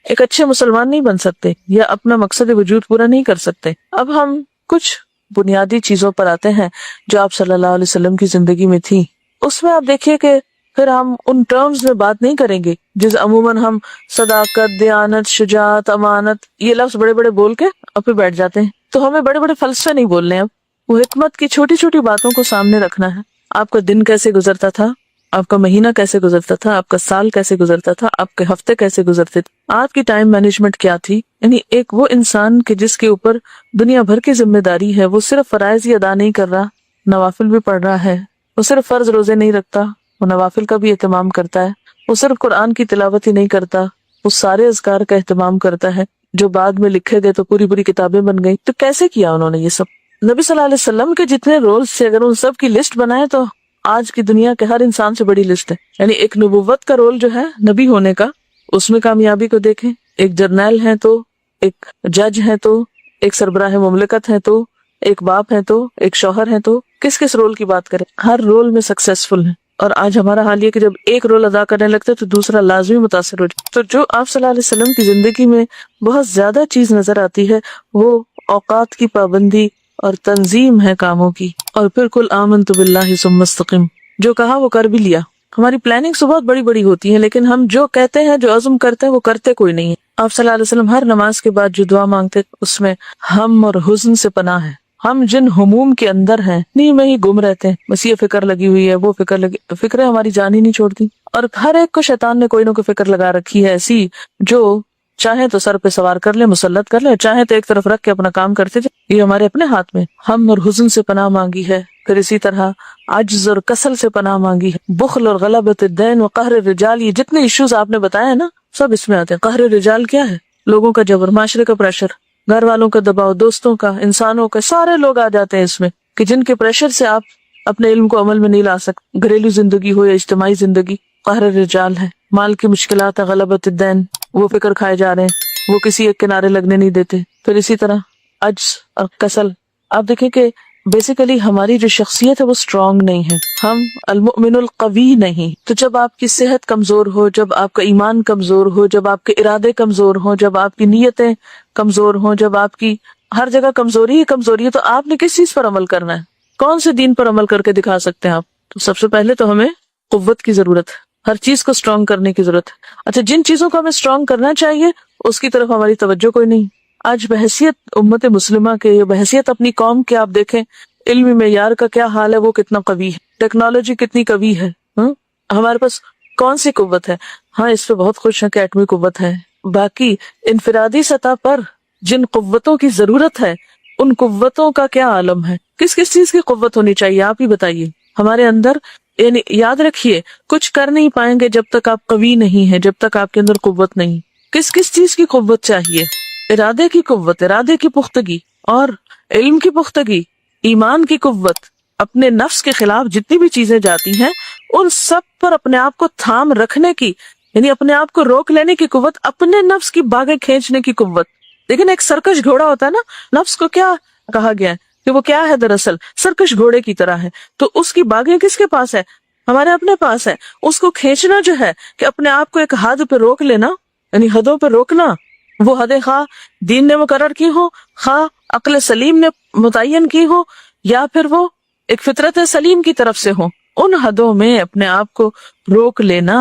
A: ایک اچھے مسلمان نہیں بن سکتے یا اپنا مقصد وجود پورا نہیں کر سکتے۔ اب ہم کچھ بنیادی چیزوں پر آتے ہیں جو آپ صلی اللہ علیہ وسلم کی زندگی میں تھی۔ اس میں آپ دیکھیے کہ پھر ہم ان ٹرمز میں بات نہیں کریں گے جس عموماً ہم صداقت، دیانت، شجاعت، امانت، یہ لفظ بڑے بڑے بول کے اور پھر بیٹھ جاتے ہیں۔ تو ہمیں بڑے بڑے فلسفے نہیں بولنے، اب وہ حکمت کی چھوٹی چھوٹی باتوں کو سامنے رکھنا ہے۔ آپ کا دن کیسے گزرتا تھا، آپ کا مہینہ کیسے گزرتا تھا، آپ کا سال کیسے گزرتا تھا، آپ کے ہفتے کیسے گزرتے تھے، آپ کی ٹائم مینجمنٹ کیا تھی۔ یعنی ایک وہ انسان کہ جس کے اوپر دنیا بھر کی ذمہ داری ہے، وہ صرف فرائض ہی ادا نہیں کر رہا نوافل بھی پڑھ رہا ہے، وہ صرف فرض روزے نہیں رکھتا، وہ نوافل کا بھی اہتمام کرتا ہے، وہ صرف قرآن کی تلاوت ہی نہیں کرتا، وہ سارے اذکار کا اہتمام کرتا ہے جو بعد میں لکھے گئے تو پوری پوری کتابیں بن گئی. تو کیسے کیا انہوں نے یہ سب؟ نبی صلی اللہ علیہ وسلم کے جتنے رولز تھے اگر ان سب کی لسٹ بنائے تو آج کی دنیا کے ہر انسان سے بڑی لسٹ ہے. یعنی ایک نبوت کا رول جو ہے نبی ہونے کا، اس میں کامیابی کو دیکھیں، ایک جرنیل ہے تو، ایک جج ہے تو، ایک سربراہ مملکت ہے تو، ایک باپ ہے تو، ایک شوہر ہے تو، کس کس رول کی بات کریں، ہر رول میں سکسیسفل ہے. اور آج ہمارا حال یہ کہ جب ایک رول ادا کرنے لگتے تو دوسرا لازمی متاثر ہو جائے. تو جو آپ صلی اللہ علیہ وسلم کی زندگی میں بہت زیادہ چیز نظر آتی ہے وہ اوقات کی پابندی اور تنظیم ہے کاموں کی. اور پھر کل آمنت باللہ ثم استقم، جو کہا وہ کر بھی لیا. ہماری پلاننگ تو بہت بڑی بڑی ہوتی ہے لیکن ہم جو کہتے ہیں، جو عزم کرتے ہیں، وہ کرتے کوئی نہیں ہے. آپ صلی اللہ علیہ وسلم ہر نماز کے بعد جو دعا مانگتے اس میں ہم اور حزن سے پناہ ہے. ہم جن ہموم کے اندر ہیں نہیں میں ہی گم رہتے ہیں، بس یہ فکر لگی ہوئی ہے، وہ فکریں ہماری جان ہی نہیں چھوڑتی. اور ہر ایک کو شیطان نے کوئی نہ کوئی فکر لگا رکھی ہے ایسی جو چاہے تو سر پہ سوار کر لے، مسلط کر لے، چاہے تو ایک طرف رکھ کے اپنا کام کرتے جائے. یہ ہمارے اپنے ہاتھ میں. ہم اور حزن سے پناہ مانگی ہے، پھر اسی طرح عجز اور کسل سے پناہ مانگی ہے، بخل اور غلبۃ الدین و قہر الرجال. یہ جتنے ایشوز آپ نے بتایا ہے نا سب اس میں آتے ہیں. قہر الرجال کیا ہے؟ لوگوں کا جبر، معاشرے کا پریشر، گھر والوں کا دباؤ، دوستوں کا، انسانوں کا، سارے لوگ آ جاتے ہیں اس میں کہ جن کے پریشر سے آپ اپنے علم کو عمل میں نہیں لا سکتے. گھریلو زندگی ہو یا اجتماعی زندگی، قہر الرجال ہے. مال کی مشکلات ہے، غلبۃ الدین، وہ فکر کھائے جا رہے ہیں، وہ کسی ایک کنارے لگنے نہیں دیتے. پھر اسی طرح عجز اور کسل. آپ دیکھیں کہ بیسیکلی ہماری جو شخصیت ہے وہ اسٹرانگ نہیں ہے، ہم المؤمن القوی نہیں. تو جب آپ کی صحت کمزور ہو، جب آپ کا ایمان کمزور ہو، جب آپ کے ارادے کمزور ہوں، جب آپ کی نیتیں کمزور ہوں، جب آپ کی ہر جگہ کمزوری ہی کمزوری ہے، تو آپ نے کس چیز پر عمل کرنا ہے؟ کون سے دین پر عمل کر کے دکھا سکتے ہیں آپ؟ تو سب سے پہلے تو ہمیں قوت کی ضرورت ہے، ہر چیز کو اسٹرانگ کرنے کی ضرورت ہے. اچھا، جن چیزوں کو ہمیں اسٹرانگ کرنا چاہیے اس کی طرف ہماری توجہ کوئی نہیں. آج بحیثیت امت مسلمہ کے، بحیثیت اپنی قوم کے، آپ دیکھیں علمی معیار کا کیا حال ہے، وہ کتنا قوی ہے، ٹیکنالوجی کتنی قوی ہے. ہمارے پاس کون سی قوت ہے؟ ہاں اس پہ بہت خوش ہیں کہ ایٹمی قوت ہے. باقی انفرادی سطح پر جن قوتوں کی ضرورت ہے ان قوتوں کا کیا عالم ہے؟ کس کس چیز کی قوت ہونی چاہیے آپ ہی بتائیے ہمارے اندر. یعنی یاد رکھیے کچھ کر نہیں پائیں گے جب تک آپ قوی نہیں ہیں، جب تک آپ کے اندر قوت نہیں. کس کس چیز کی قوت چاہیے؟ ارادے کی قوت، ارادے کی پختگی، اور علم کی پختگی، ایمان کی قوت. اپنے نفس کے خلاف جتنی بھی چیزیں جاتی ہیں ان سب پر اپنے آپ کو تھام رکھنے کی، یعنی اپنے آپ کو روک لینے کی قوت، اپنے نفس کی باغیں کھینچنے کی قوت. لیکن ایک سرکش گھوڑا ہوتا ہے نا، نفس کو کیا کہا گیا ہے کہ وہ کیا ہے؟ دراصل سرکش گھوڑے کی طرح ہے. تو اس کی باغیں کس کے پاس ہے؟ ہمارے اپنے پاس ہے. اس کو کھینچنا جو ہے کہ اپنے آپ کو ایک حد پہ روک لینا، یعنی حدوں پہ روکنا. وہ حدیں خواہ دین نے مقرر کی ہو، خواہ عقل سلیم نے متعین کی ہو، یا پھر وہ ایک فطرت سلیم کی طرف سے ہو، ان حدوں میں اپنے آپ کو روک لینا.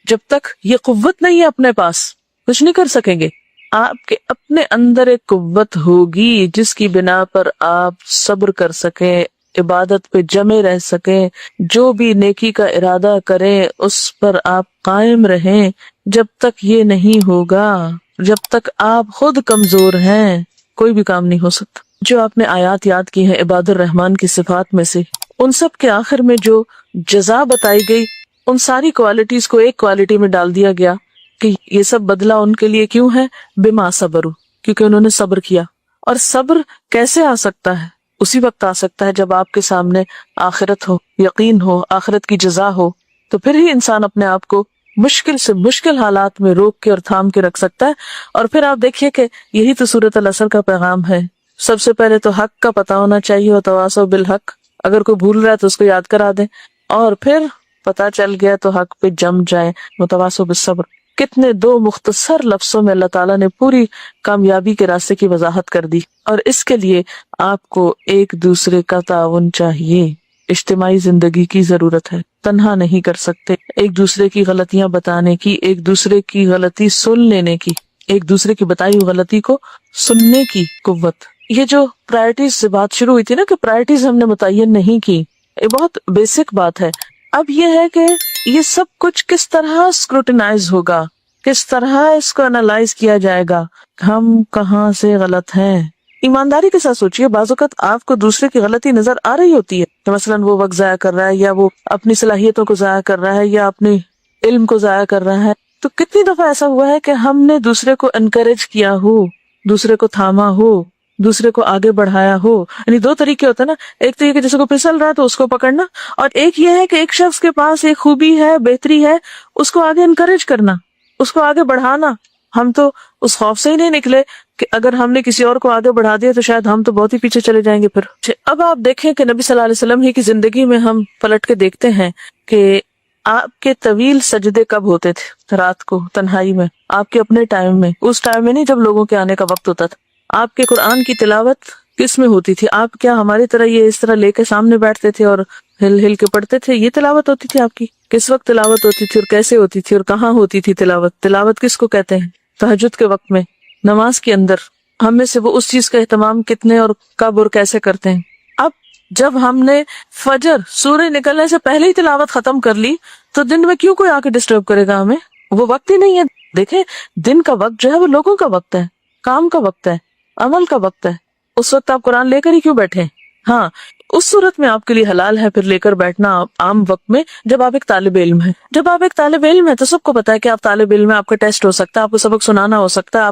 A: جب تک یہ قوت نہیں ہے اپنے پاس کچھ نہیں کر سکیں گے. آپ کے اپنے اندر ایک قوت ہوگی جس کی بنا پر آپ صبر کر سکیں، عبادت پہ جمے رہ سکیں، جو بھی نیکی کا ارادہ کریں اس پر آپ قائم رہیں. جب تک یہ نہیں ہوگا، جب تک آپ خود کمزور ہیں، کوئی بھی کام نہیں ہو سکتا. جو آپ نے آیات یاد کی ہیں عباد الرحمن کی صفات میں سے، ان سب کے آخر میں جو جزا بتائی گئی ان ساری کوالٹیز کو ایک کوالٹی میں ڈال دیا گیا کہ یہ سب بدلہ ان کے لیے کیوں ہے؟ بما صبروا، کیونکہ انہوں نے صبر کیا. اور صبر کیسے آ سکتا ہے؟ اسی وقت آ سکتا ہے جب آپ کے سامنے آخرت ہو، یقین ہو، آخرت کی جزا ہو. تو پھر ہی انسان اپنے آپ کو مشکل سے مشکل حالات میں روک کے اور تھام کے رکھ سکتا ہے. اور پھر آپ دیکھیے کہ یہی تو سورۃ العصر کا پیغام ہے. سب سے پہلے تو حق کا پتہ ہونا چاہیے، وتواصوا بالحق. اگر کوئی بھول رہا ہے تو اس کو یاد کرا دیں، اور پھر پتہ چل گیا تو حق پہ جم جائیں، وتواصوا بالصبر. کتنے دو مختصر لفظوں میں اللہ تعالیٰ نے پوری کامیابی کے راستے کی وضاحت کر دی. اور اس کے لیے آپ کو ایک دوسرے کا تعاون چاہیے، اجتماعی زندگی کی ضرورت ہے، تنہا نہیں کر سکتے. ایک دوسرے کی غلطیاں بتانے کی، ایک دوسرے کی غلطی سن لینے کی، ایک دوسرے کی بتائی ہوئی غلطی کو سننے کی قوت. یہ جو پرائرٹیز سے بات شروع ہوئی تھی نا کہ پرائرٹیز ہم نے متعین نہیں کی، یہ بہت بیسک بات ہے. اب یہ ہے کہ یہ سب کچھ کس طرح اسکروٹینائز ہوگا، کس طرح اس کو انالائز کیا جائے گا، ہم کہاں سے غلط ہیں. ایمانداری کے ساتھ سوچئے، بعض اوقات آپ کو دوسرے کی غلطی نظر آ رہی ہوتی ہے کہ مثلاً وہ وقت ضائع کر رہا ہے یا وہ اپنی صلاحیتوں کو ضائع کر رہا ہے یا اپنے علم کو ضائع کر رہا ہے. تو کتنی دفعہ ایسا ہوا ہے کہ ہم نے دوسرے کو انکریج کیا ہو, دوسرے کو تھاما ہو, دوسرے کو آگے بڑھایا ہو. یعنی دو طریقے ہوتے ہیں نا, ایک تو یہ کہ جیسے کو پھسل رہا ہے تو اس کو پکڑنا, اور ایک یہ ہے کہ ایک شخص کے پاس ایک خوبی ہے, بہتری ہے, اس کو آگے انکریج کرنا, اس کو آگے بڑھانا. ہم تو اس خوف سے ہی نہیں نکلے کہ اگر ہم نے کسی اور کو آگے بڑھا دیا تو شاید ہم تو بہت ہی پیچھے چلے جائیں گے پھر. اب آپ دیکھیں کہ نبی صلی اللہ علیہ وسلم ہی کی زندگی میں ہم پلٹ کے دیکھتے ہیں کہ آپ کے طویل سجدے کب ہوتے تھے, رات کو تنہائی میں, آپ کے اپنے ٹائم میں, اس ٹائم میں نہیں جب لوگوں کے آنے کا وقت ہوتا تھا. آپ کے قرآن کی تلاوت کس میں ہوتی تھی؟ آپ کیا ہماری طرح یہ اس طرح لے کے سامنے بیٹھتے تھے اور ہل ہل کے پڑھتے تھے؟ یہ تلاوت ہوتی تھی آپ کی. کس وقت تلاوت ہوتی تھی اور کیسے ہوتی تھی اور کہاں ہوتی تھی تلاوت؟ تلاوت کس کو کہتے ہیں؟ تہجد کے وقت میں, نماز کے اندر. ہم میں سے وہ اس چیز کا اہتمام کتنے اور کب اور کیسے کرتے ہیں؟ اب جب ہم نے فجر سورج نکلنے سے پہلے ہی تلاوت ختم کر لی تو دن میں کیوں کوئی آ کے ڈسٹرب کرے گا ہمیں؟ وہ وقت ہی نہیں ہے. دیکھیں, دن کا وقت جو ہے وہ لوگوں کا وقت ہے, کام کا وقت ہے, عمل کا وقت ہے. اس وقت آپ قرآن لے کر ہی کیوں بیٹھے؟ ہاں, اس صورت میں آپ کے لیے حلال ہے پھر لے کر بیٹھنا عام وقت میں, جب آپ ایک طالب علم ہیں. جب آپ ایک طالب علم ہیں تو سب کو پتا ہے کہ آپ طالب علم ہیں, آپ کا ٹیسٹ ہو سکتا ہے, آپ کو سبق سنانا ہو سکتا ہے,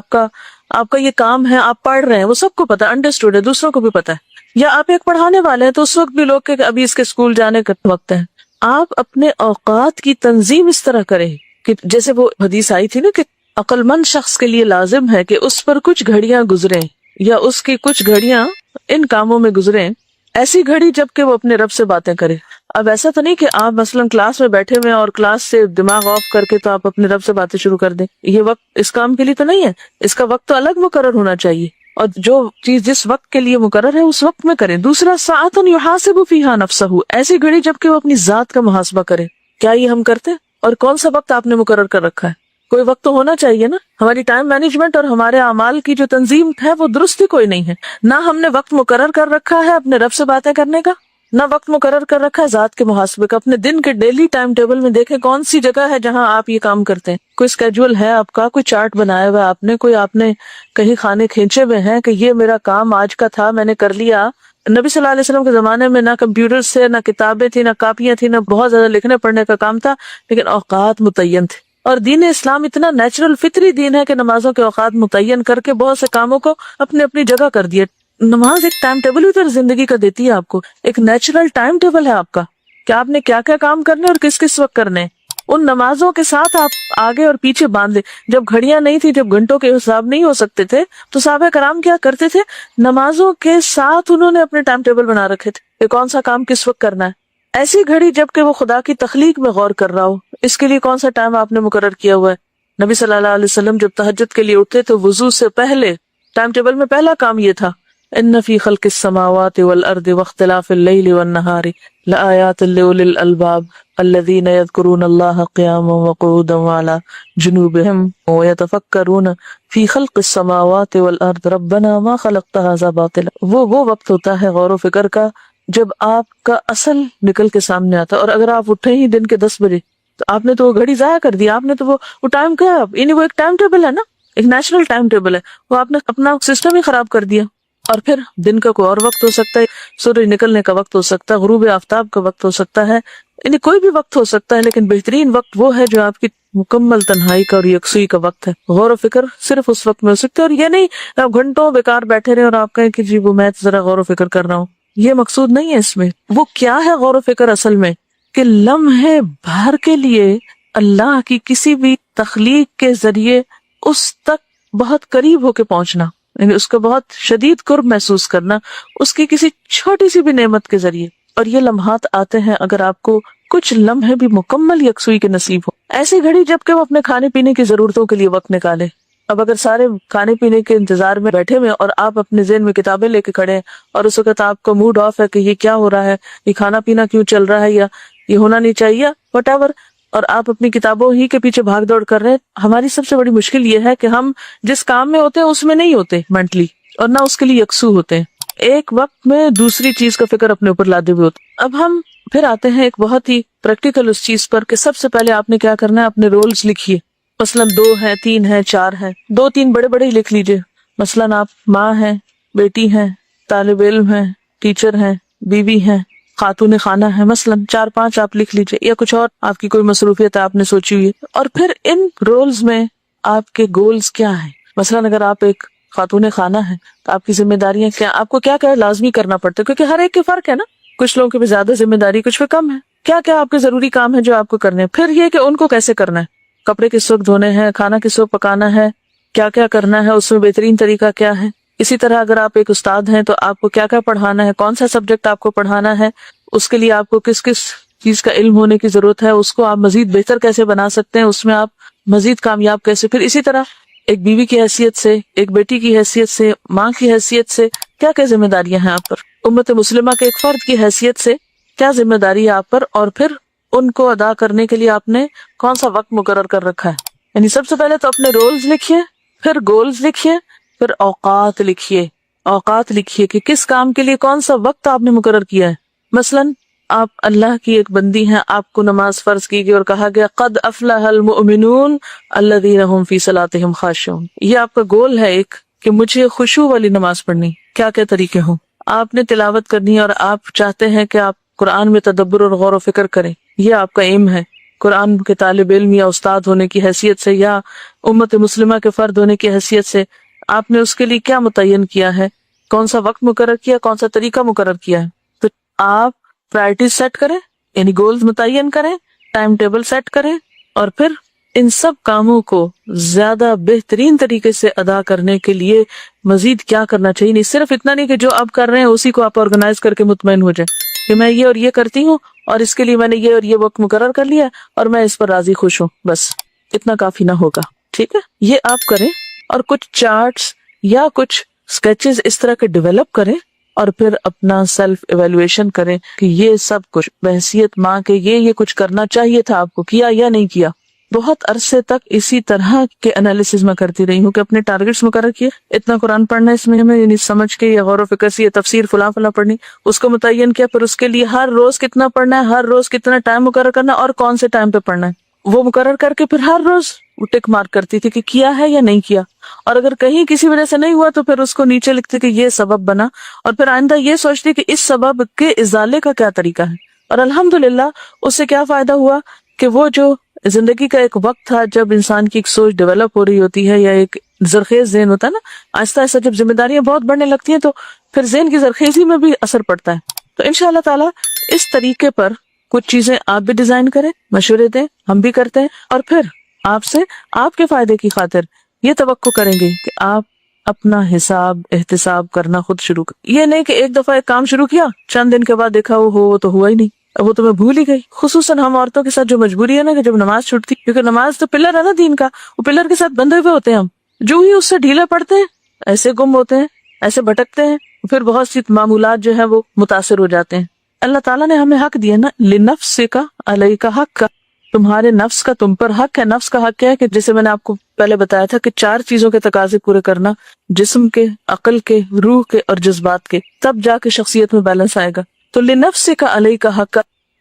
A: آپ کا یہ کام ہے, آپ پڑھ رہے ہیں, وہ سب کو پتا ہے, انڈرسٹوڈ ہے, دوسروں کو بھی پتا ہے. یا آپ ایک پڑھانے والے ہیں تو اس وقت بھی لوگ کہ ابھی اس کے اسکول جانے کا وقت ہے. آپ اپنے اوقات کی تنظیم اس طرح کریں کہ جیسے وہ حدیث آئی تھی نا کہ عقل مند شخص کے لیے لازم ہے کہ اس پر کچھ گھڑیاں گزریں یا اس کی کچھ گھڑیاں ان کاموں میں گزریں, ایسی گھڑی جب کہ وہ اپنے رب سے باتیں کرے. اب ایسا تو نہیں کہ آپ مثلاً کلاس میں بیٹھے ہوئے اور کلاس سے دماغ آف کر کے تو آپ اپنے رب سے باتیں شروع کر دیں. یہ وقت اس کام کے لیے تو نہیں ہے. اس کا وقت تو الگ مقرر ہونا چاہیے, اور جو چیز جس وقت کے لیے مقرر ہے اس وقت میں کریں. دوسرا, ساعتن یحاسب فیہا نفسہ, ایسی گھڑی جب کہ وہ اپنی ذات کا محاسبہ کرے. کیا یہ ہم کرتے؟ اور کون سا وقت آپ نے مقرر کر رکھا ہے؟ کوئی وقت تو ہونا چاہیے نا. ہماری ٹائم مینجمنٹ اور ہمارے اعمال کی جو تنظیم ہے وہ درست ہی کوئی نہیں ہے. نہ ہم نے وقت مقرر کر رکھا ہے اپنے رب سے باتیں کرنے کا, نہ وقت مقرر کر رکھا ہے ذات کے محاسبے کا. اپنے دن کے ڈیلی ٹائم ٹیبل میں دیکھیں کون سی جگہ ہے جہاں آپ یہ کام کرتے ہیں. کوئی اسکیجول ہے آپ کا, کوئی چارٹ بنایا ہوا آپ نے, آپ نے کہیں کھانے کھینچے ہوئے ہیں کہ یہ میرا کام آج کا تھا, میں نے کر لیا. نبی صلی اللہ علیہ وسلم کے زمانے میں نہ کمپیوٹر سے, نہ کتابیں تھی, نہ کاپیاں تھی, نہ بہت زیادہ لکھنے پڑھنے کا کام تھا, لیکن اوقات متعین تھے. اور دین اسلام اتنا نیچرل فطری دین ہے کہ نمازوں کے اوقات متعین کر کے بہت سے کاموں کو اپنی اپنی جگہ کر دیا. نماز ایک ٹائم ٹیبل بھی تو زندگی کا دیتی ہے آپ کو, ایک نیچرل ٹائم ٹیبل ہے آپ کا کہ آپ نے کیا کیا کام کرنے اور کس کس وقت کرنے. ان نمازوں کے ساتھ آپ آگے اور پیچھے باندھ لیں. جب گھڑیاں نہیں تھی, جب گھنٹوں کے حساب نہیں ہو سکتے تھے, تو صحابہ کرام کیا کرتے تھے؟ نمازوں کے ساتھ انہوں نے اپنے ٹائم ٹیبل بنا رکھے تھے کہ کون سا کام کس وقت کرنا ہے. ایسی گھڑی جب کہ وہ خدا کی تخلیق میں غور کر رہا ہو, اس کے لیے کون سا ٹائم آپ نے مقرر کیا ہوا ہے. نبی صلی اللہ علیہ وسلم جب تہجد کے لیے اٹھتے تو وضو سے پہلے ٹائم ٹیبل میں پہلا کام یہ تھا, ان فی خلق السماوات والارض واختلاف اللیل والنہار لآیات لأولی الالباب الذین یذکرون اللہ قیاما وقعودا وعلی جنوبہم ویتفکرون فی خلق السماوات والارض ربنا ما خلقت ھذا باطلا. وہ وقت ہوتا ہے غور و فکر کا جب آپ کا اصل نکل کے سامنے آتا ہے. اور اگر آپ اٹھے ہی دن کے 10 بجے تو آپ نے تو وہ گھڑی ضائع کر دی, آپ نے تو وہ ٹائم کیا, یعنی وہ ایک ٹائم ٹیبل ہے نا, ایک نیچرل ٹائم ٹیبل ہے, وہ آپ نے اپنا سسٹم ہی خراب کر دیا. اور پھر دن کا کوئی اور وقت ہو سکتا ہے, سورج نکلنے کا وقت ہو سکتا ہے, غروب آفتاب کا وقت ہو سکتا ہے, یعنی کوئی بھی وقت ہو سکتا ہے, لیکن بہترین وقت وہ ہے جو آپ کی مکمل تنہائی کا اور یکسوئی کا وقت ہے. غور و فکر صرف اس وقت میں ہو سکتا ہے, اور یہ نہیں آپ گھنٹوں بیکار بیٹھے رہے اور آپ کہیں کہ جی وہ میں ذرا غور و فکر کر رہا ہوں. یہ مقصود نہیں ہے اس میں. وہ کیا ہے غور و فکر اصل میں, کہ لمحے بھر کے لیے اللہ کی کسی بھی تخلیق کے ذریعے اس تک بہت قریب ہو کے پہنچنا, یعنی اس کا بہت شدید قرب محسوس کرنا اس کی کسی چھوٹی سی بھی نعمت کے ذریعے. اور یہ لمحات آتے ہیں اگر آپ کو کچھ لمحے بھی مکمل یکسوئی کے نصیب ہو. ایسی گھڑی جب کہ وہ اپنے کھانے پینے کی ضرورتوں کے لیے وقت نکالے. اب اگر سارے کھانے پینے کے انتظار میں بیٹھے ہوئے اور آپ اپنے ذہن میں کتابیں لے کے کھڑے ہیں اور اس وقت آپ کا موڈ آف ہے کہ یہ کیا ہو رہا ہے, یہ کھانا پینا کیوں چل رہا ہے, یا یہ ہونا نہیں چاہیے, وٹ ایور, اور آپ اپنی کتابوں ہی کے پیچھے بھاگ دوڑ کر رہے ہیں. ہماری سب سے بڑی مشکل یہ ہے کہ ہم جس کام میں ہوتے ہیں اس میں نہیں ہوتے مینٹلی, اور نہ اس کے لیے یکسو ہوتے ہیں, ایک وقت میں دوسری چیز کا فکر اپنے اوپر لادے ہوئے ہوتے. اب ہم پھر آتے ہیں ایک بہت ہی پریکٹیکل اس چیز پر کہ سب سے پہلے آپ نے کیا کرنا ہے, اپنے رولز لکھیے. مثلاً 2 ہیں, 3 ہیں, 4 ہیں, 2-3 بڑے بڑے ہی لکھ لیجئے. مثلاً آپ ماں ہیں, بیٹی ہیں, طالب علم ہیں, ٹیچر ہیں, بیوی ہیں, خاتون خانہ ہے مثلاً 4-5 آپ لکھ لیجئے، یا کچھ اور آپ کی کوئی مصروفیت ہے آپ نے سوچی ہوئی ہے، اور پھر ان رولز میں آپ کے گولز کیا ہیں. مثلاً اگر آپ ایک خاتون خانہ ہیں تو آپ کی ذمہ داریاں کیا، آپ کو کیا کیا لازمی کرنا پڑتا ہے، کیونکہ ہر ایک کے فرق ہے نا، کچھ لوگوں کے بھی زیادہ ذمہ داری، کچھ پہ کم ہے. کیا کیا آپ کے ضروری کام ہے جو آپ کو کرنے ہیں، پھر یہ کہ ان کو کیسے کرنا ہے، کپڑے کس وقت دھونے ہیں، کھانا کس وقت پکانا ہے، کیا کیا کرنا ہے، اس میں بہترین طریقہ کیا ہے. اسی طرح اگر آپ ایک استاد ہیں تو آپ کو کیا کیا پڑھانا ہے، کون سا سبجیکٹ آپ کو پڑھانا ہے، اس کے لیے آپ کو کس کس چیز کا علم ہونے کی ضرورت ہے، اس کو آپ مزید بہتر کیسے بنا سکتے ہیں، اس میں آپ مزید کامیاب کیسے. پھر اسی طرح ایک بیوی کی حیثیت سے، ایک بیٹی کی حیثیت سے، ماں کی حیثیت سے کیا کیا ذمہ داریاں ہیں آپ پر، امت مسلمہ کے ایک فرد کی حیثیت سے کیا ذمہ داری ہے آپ پر، اور پھر ان کو ادا کرنے کے لیے آپ نے کون سا وقت مقرر کر رکھا ہے. یعنی سب سے پہلے تو اپنے رولز لکھیے، پھر گولز لکھیے، پھر اوقات لکھیے. اوقات لکھیے کہ کس کام کے لیے کون سا وقت آپ نے مقرر کیا ہے. مثلاً آپ اللہ کی ایک بندی ہیں، آپ کو نماز فرض کی گئی اور کہا گیا قد افلح المؤمنون الذین هم فی صلاتهم خاشعون. یہ آپ کا گول ہے ایک کہ مجھے خشوع والی نماز پڑھنی. کیا کیا طریقے ہوں، آپ نے تلاوت کرنی ہے اور آپ چاہتے ہیں کہ آپ قرآن میں تدبر اور غور و فکر کریں، یہ آپ کا ایم ہے. قرآن کے طالب علم یا استاد ہونے کی حیثیت سے یا امت مسلمہ کے فرد ہونے کی حیثیت سے آپ نے اس کے لیے کیا متعین کیا ہے، کون سا وقت مقرر کیا، کون سا طریقہ مقرر کیا ہے. تو آپ پرائرٹیز سیٹ کریں، یعنی گولز متعین کریں، ٹائم ٹیبل سیٹ کریں، اور پھر ان سب کاموں کو زیادہ بہترین طریقے سے ادا کرنے کے لیے مزید کیا کرنا چاہیے. نہیں صرف اتنا نہیں کہ جو آپ کر رہے ہیں اسی کو آپ آرگنائز کر کے مطمئن ہو جائیں کہ میں یہ اور یہ کرتی ہوں اور اس کے لیے میں نے یہ اور یہ وقت مقرر کر لیا اور میں اس پر راضی خوش ہوں، بس اتنا کافی نہ ہوگا. ٹھیک ہے، یہ آپ کریں اور کچھ چارٹس یا کچھ اسکیچز اس طرح کے ڈیولپ کریں اور پھر اپنا سیلف ایویلویشن کریں کہ یہ سب کچھ بحیثیت ماں کے یہ کچھ کرنا چاہیے تھا، آپ کو کیا یا نہیں کیا. بہت عرصے تک اسی طرح کے انالیسز میں کرتی رہی ہوں کہ اپنے ٹارگیٹس مقرر کیے، اتنا قرآن پڑھنا ہے، اس میں ہمیں یعنی سمجھ کے یا غور و فکر سے یہ تفسیر فلاں فلاں پڑھنی، اس کو متعین کیا، پھر اس کے لیے ہر روز کتنا پڑھنا ہے، ہر روز کتنا ٹائم مقرر کرنا اور کون سے ٹائم پہ پڑھنا ہے، وہ مقرر کر کے پھر ہر روز ٹک مارک کرتی تھی کہ کیا ہے یا نہیں کیا. اور اگر کہیں کسی وجہ سے نہیں ہوا تو پھر اس کو نیچے لکھتے کہ یہ سبب بنا، اور پھر آئندہ یہ سوچتی کہ اس سبب کے ازالے کا کیا طریقہ ہے. اور الحمدللہ اس سے کیا فائدہ ہوا کہ وہ جو زندگی کا ایک وقت تھا جب انسان کی ایک سوچ ڈیولپ ہو رہی ہوتی ہے یا ایک زرخیز ذہن ہوتا ہے نا، آہستہ آہستہ جب ذمہ داریاں بہت بڑھنے لگتی ہیں تو پھر ذہن کی زرخیزی میں بھی اثر پڑتا ہے. تو انشاءاللہ تعالی اس طریقے پر کچھ چیزیں آپ بھی ڈیزائن کریں، مشورے دیں، ہم بھی کرتے ہیں، اور پھر آپ سے آپ کے فائدے کی خاطر یہ توقع کریں گے کہ آپ اپنا حساب احتساب کرنا خود شروع کریں. یہ نہیں کہ ایک دفعہ ایک کام شروع کیا، چند دن کے بعد دیکھا وہ تو ہوا ہی نہیں، وہ تو میں بھول ہی گئی. خصوصاً ہم عورتوں کے ساتھ جو مجبوری ہے نا کہ جب نماز چھوٹتی، کیونکہ نماز تو پلر ہے نا دین کا، وہ پلر کے ساتھ بندھے ہوئے ہوتے ہیں، ہم جو ہی اس سے ڈھیلا پڑتے ہیں ایسے گم ہوتے ہیں، ایسے بھٹکتے ہیں، پھر بہت سی معمولات جو ہے وہ متاثر ہو جاتے ہیں. اللہ تعالیٰ نے ہمیں حق دیا نا، لنفسک علیک حق کا، تمہارے نفس کا تم پر حق ہے. نفس کا حق کیا ہے کہ جیسے میں نے آپ کو پہلے بتایا تھا کہ 4 چیزوں کے تقاضے پورے کرنا، جسم کے، عقل کے، روح کے اور جذبات کے، تب جا کے شخصیت میں بیلنس آئے گا. تو لنفسک علیک حق،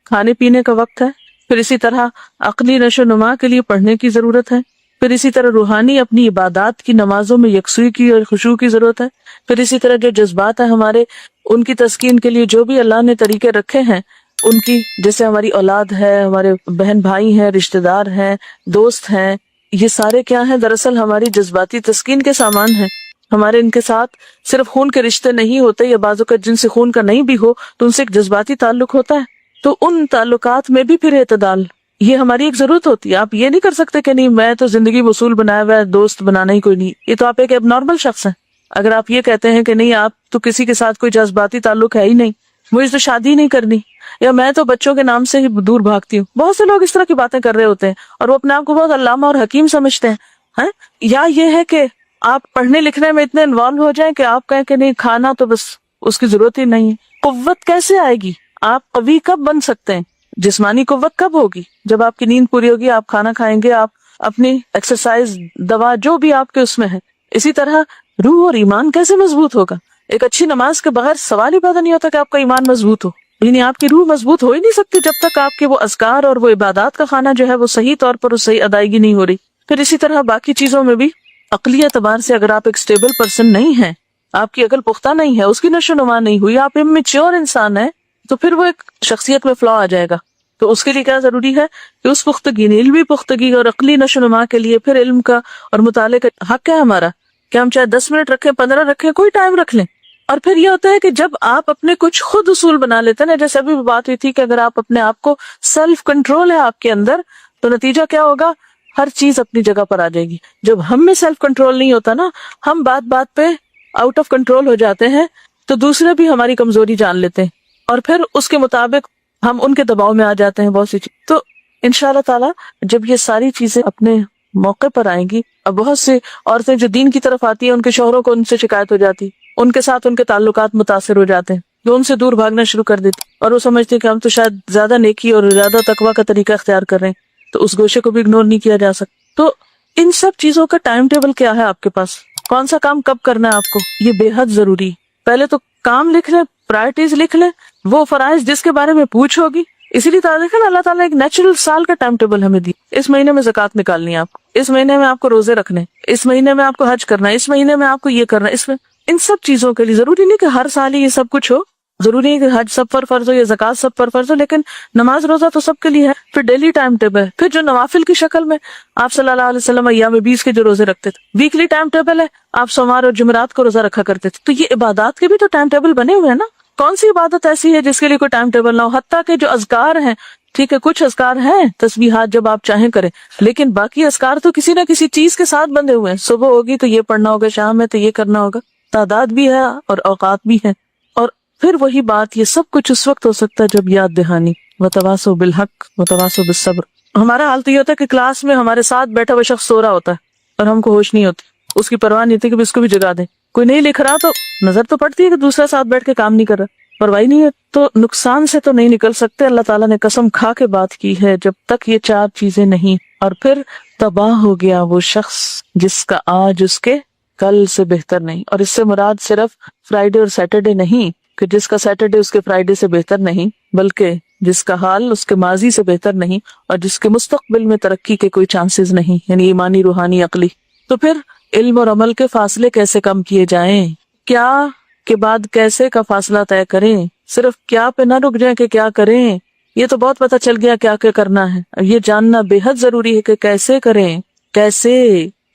A: کھانے پینے کا وقت ہے، پھر اسی طرح عقلی نشو و نما کے لیے پڑھنے کی ضرورت ہے، پھر اسی طرح روحانی اپنی عبادات کی، نمازوں میں یکسوئی کی اور خشوع کی ضرورت ہے، پھر اسی طرح جو جذبات ہیں ہمارے، ان کی تسکین کے لیے جو بھی اللہ نے طریقے رکھے ہیں ان کی، جیسے ہماری اولاد ہے، ہمارے بہن بھائی ہیں، رشتہ دار ہیں، دوست ہیں، یہ سارے کیا ہیں، دراصل ہماری جذباتی تسکین کے سامان ہیں. ہمارے ان کے ساتھ صرف خون کے رشتے نہیں ہوتے، یا بعضوں کا جن سے خون کا نہیں بھی ہو تو ان سے ایک جذباتی تعلق ہوتا ہے، تو ان تعلقات میں بھی پھر اعتدال، یہ ہماری ایک ضرورت ہوتی ہے. آپ یہ نہیں کر سکتے کہ نہیں میں تو زندگی میں اصول بنایا ہوا ہے، دوست بنانا ہی کوئی نہیں، یہ تو آپ ایک اب نارمل شخص ہیں. اگر آپ یہ کہتے ہیں کہ نہیں آپ تو کسی کے ساتھ کوئی جذباتی تعلق ہے ہی نہیں، مجھے تو شادی نہیں کرنی، یا میں تو بچوں کے نام سے ہی دور بھاگتی ہوں، بہت سے لوگ اس طرح کی باتیں کر رہے ہوتے ہیں اور وہ اپنے آپ کو بہت علامہ اور حکیم سمجھتے ہیں. یا یہ ہے کہ آپ پڑھنے لکھنے میں اتنے انوالو ہو جائیں کہ آپ کہیں کہ نہیں کھانا تو بس اس کی ضرورت ہی نہیں ہے. قوت کیسے آئے گی؟ آپ قوی کب بن سکتے ہیں؟ جسمانی قوت کب ہوگی؟ جب آپ کی نیند پوری ہوگی، آپ کھانا کھائیں گے، آپ اپنی ایکسرسائز، دوا جو بھی آپ کے اس میں ہے. اسی طرح روح اور ایمان کیسے مضبوط ہوگا؟ ایک اچھی نماز کے بغیر سوال ہی پیدا نہیں ہوتا کہ آپ کا ایمان مضبوط ہو. یعنی آپ کی روح مضبوط ہو ہی نہیں سکتی جب تک آپ کے وہ اذکار اور وہ عبادات کا کھانا جو ہے وہ صحیح طور پر صحیح ادائیگی نہیں ہو رہی. پھر اسی طرح باقی چیزوں میں بھی عقلی اعتبار سے اگر آپ ایک سٹیبل پرسن نہیں ہیں، آپ کی عقل پختہ نہیں ہے، اس کی نشو و نما نہیں ہوئی، آپ امیچیور انسان ہیں، تو پھر وہ ایک شخصیت میں فلا آ جائے گا. تو اس کے لیے کیا ضروری ہے کہ اس پختگی علمی پختگی اور عقلی نشو و نما کے لیے پھر علم کا اور مطالعے کا حق ہے ہمارا کہ ہم چاہے 10 منٹ رکھیں 15 رکھیں کوئی ٹائم رکھ لیں. اور پھر یہ ہوتا ہے کہ جب آپ اپنے کچھ خود اصول بنا لیتے ہیں نا، جیسے ابھی بات ہوئی تھی کہ اگر آپ اپنے آپ کو سیلف کنٹرول ہے آپ کے اندر تو نتیجہ کیا ہوگا، ہر چیز اپنی جگہ پر آ جائے گی. جب ہم میں سیلف کنٹرول نہیں ہوتا نا، ہم بات بات پہ آؤٹ آف کنٹرول ہو جاتے ہیں تو دوسرے بھی ہماری کمزوری جان لیتے ہیں اور پھر اس کے مطابق ہم ان کے دباؤ میں آ جاتے ہیں بہت سی چیز. تو انشاءاللہ تعالی جب یہ ساری چیزیں اپنے موقع پر آئیں گی، اب بہت سی عورتیں جو دین کی طرف آتی ہیں ان کے شوہروں کو ان سے شکایت ہو جاتی، ان کے ساتھ ان کے تعلقات متاثر ہو جاتے ہیں، جو ان سے دور بھاگنا شروع کر دیتے اور وہ سمجھتے ہیں کہ ہم تو شاید زیادہ نیکی اور زیادہ تقویٰ کا طریقہ اختیار کر رہے ہیں، تو اس گوشے کو بھی اگنور نہیں کیا جا سکتا. تو ان سب چیزوں کا ٹائم ٹیبل کیا ہے آپ کے پاس، کون سا کام کب کرنا ہے آپ کو، یہ بے حد ضروری. پہلے تو کام لکھ لیں، پرائرٹیز لکھ لیں، وہ فرائض جس کے بارے میں پوچھ ہوگی. اسی لیے دیکھیں اللہ تعالیٰ ایک نیچرل سال کا ٹائم ٹیبل ہمیں دی. اس مہینے میں زکوٰۃ نکالنی ہے آپ کو، اس مہینے میں آپ کو روزے رکھنے، اس مہینے میں آپ کو حج کرنا ہے، اس مہینے میں آپ کو یہ کرنا ہے. اس میں ان سب چیزوں کے لیے ضروری نہیں کہ ہر سال ہی یہ سب کچھ ہو، ضروری نہیں کہ حج سب پر فرض ہو یا زکوٰۃ سب پر فرض ہو، لیکن نماز روزہ تو سب کے لیے ہے. پھر ڈیلی ٹائم ٹیبل، پھر جو نوافل کی شکل میں آپ صلی اللہ علیہ وسلم ایام 20 کے جو روزے رکھتے تھے، ویکلی ٹائم ٹیبل ہے، آپ سوموار اور جمعرات کو روزہ رکھا کرتے تھے. تو یہ عبادات کے بھی تو ٹائم ٹیبل بنے ہوئے ہیں نا. کون سی عبادت ایسی ہے جس کے لیے کوئی ٹائم ٹیبل نہ ہو؟ حتیٰ کہ جو اذکار ہیں، ٹھیک ہے کچھ اذکار ہیں تسبیحات جب آپ چاہیں کریں، لیکن باقی اذکار تو کسی نہ کسی چیز کے ساتھ بندھے ہوئے ہیں. صبح ہوگی تو یہ پڑھنا ہوگا، شام ہے تو یہ کرنا ہوگا، تعداد بھی ہے اور اوقات بھی ہیں. اور پھر وہی بات، یہ سب کچھ اس وقت ہو سکتا ہے جب یاد دہانی وتواصوا بالحق وتواصوا بالصبر. ہمارا حال تو یہ ہوتا ہے کہ کلاس میں ہمارے ساتھ بیٹھا ہوا شخص سو رہا ہوتا ہے اور ہم کو ہوش نہیں ہوتی، اس کی پرواہ نہیں ہوتی کہ اس کو بھی جگا دیں. کوئی نہیں لکھ رہا تو نظر تو پڑتی ہے کہ دوسرا ساتھ بیٹھ کے کام نہیں کر رہا، پرواہ نہیں ہے. تو نقصان سے تو نہیں نکل سکتے. اللہ تعالیٰ نے قسم کھا کے بات کی ہے جب تک یہ 4 چیزیں نہیں. اور پھر تباہ ہو گیا وہ شخص جس کا آج اس کے کل سے بہتر نہیں. اور اس سے مراد صرف فرائیڈے اور سیٹرڈے نہیں کہ جس کا سیٹرڈے اس کے فرائیڈے سے بہتر نہیں، بلکہ جس کا حال اس کے ماضی سے بہتر نہیں اور جس کے مستقبل میں ترقی کے کوئی چانسز نہیں، یعنی ایمانی، روحانی، عقلی. تو پھر علم اور عمل کے فاصلے کیسے کم کیے جائیں، کیا کے بعد کیسے کا فاصلہ طے کریں، صرف کیا پہ نہ رک جائیں کہ کیا کریں. یہ تو بہت پتہ چل گیا کیا کیا کرنا ہے، یہ جاننا بے حد ضروری ہے کہ کیسے کریں، کیسے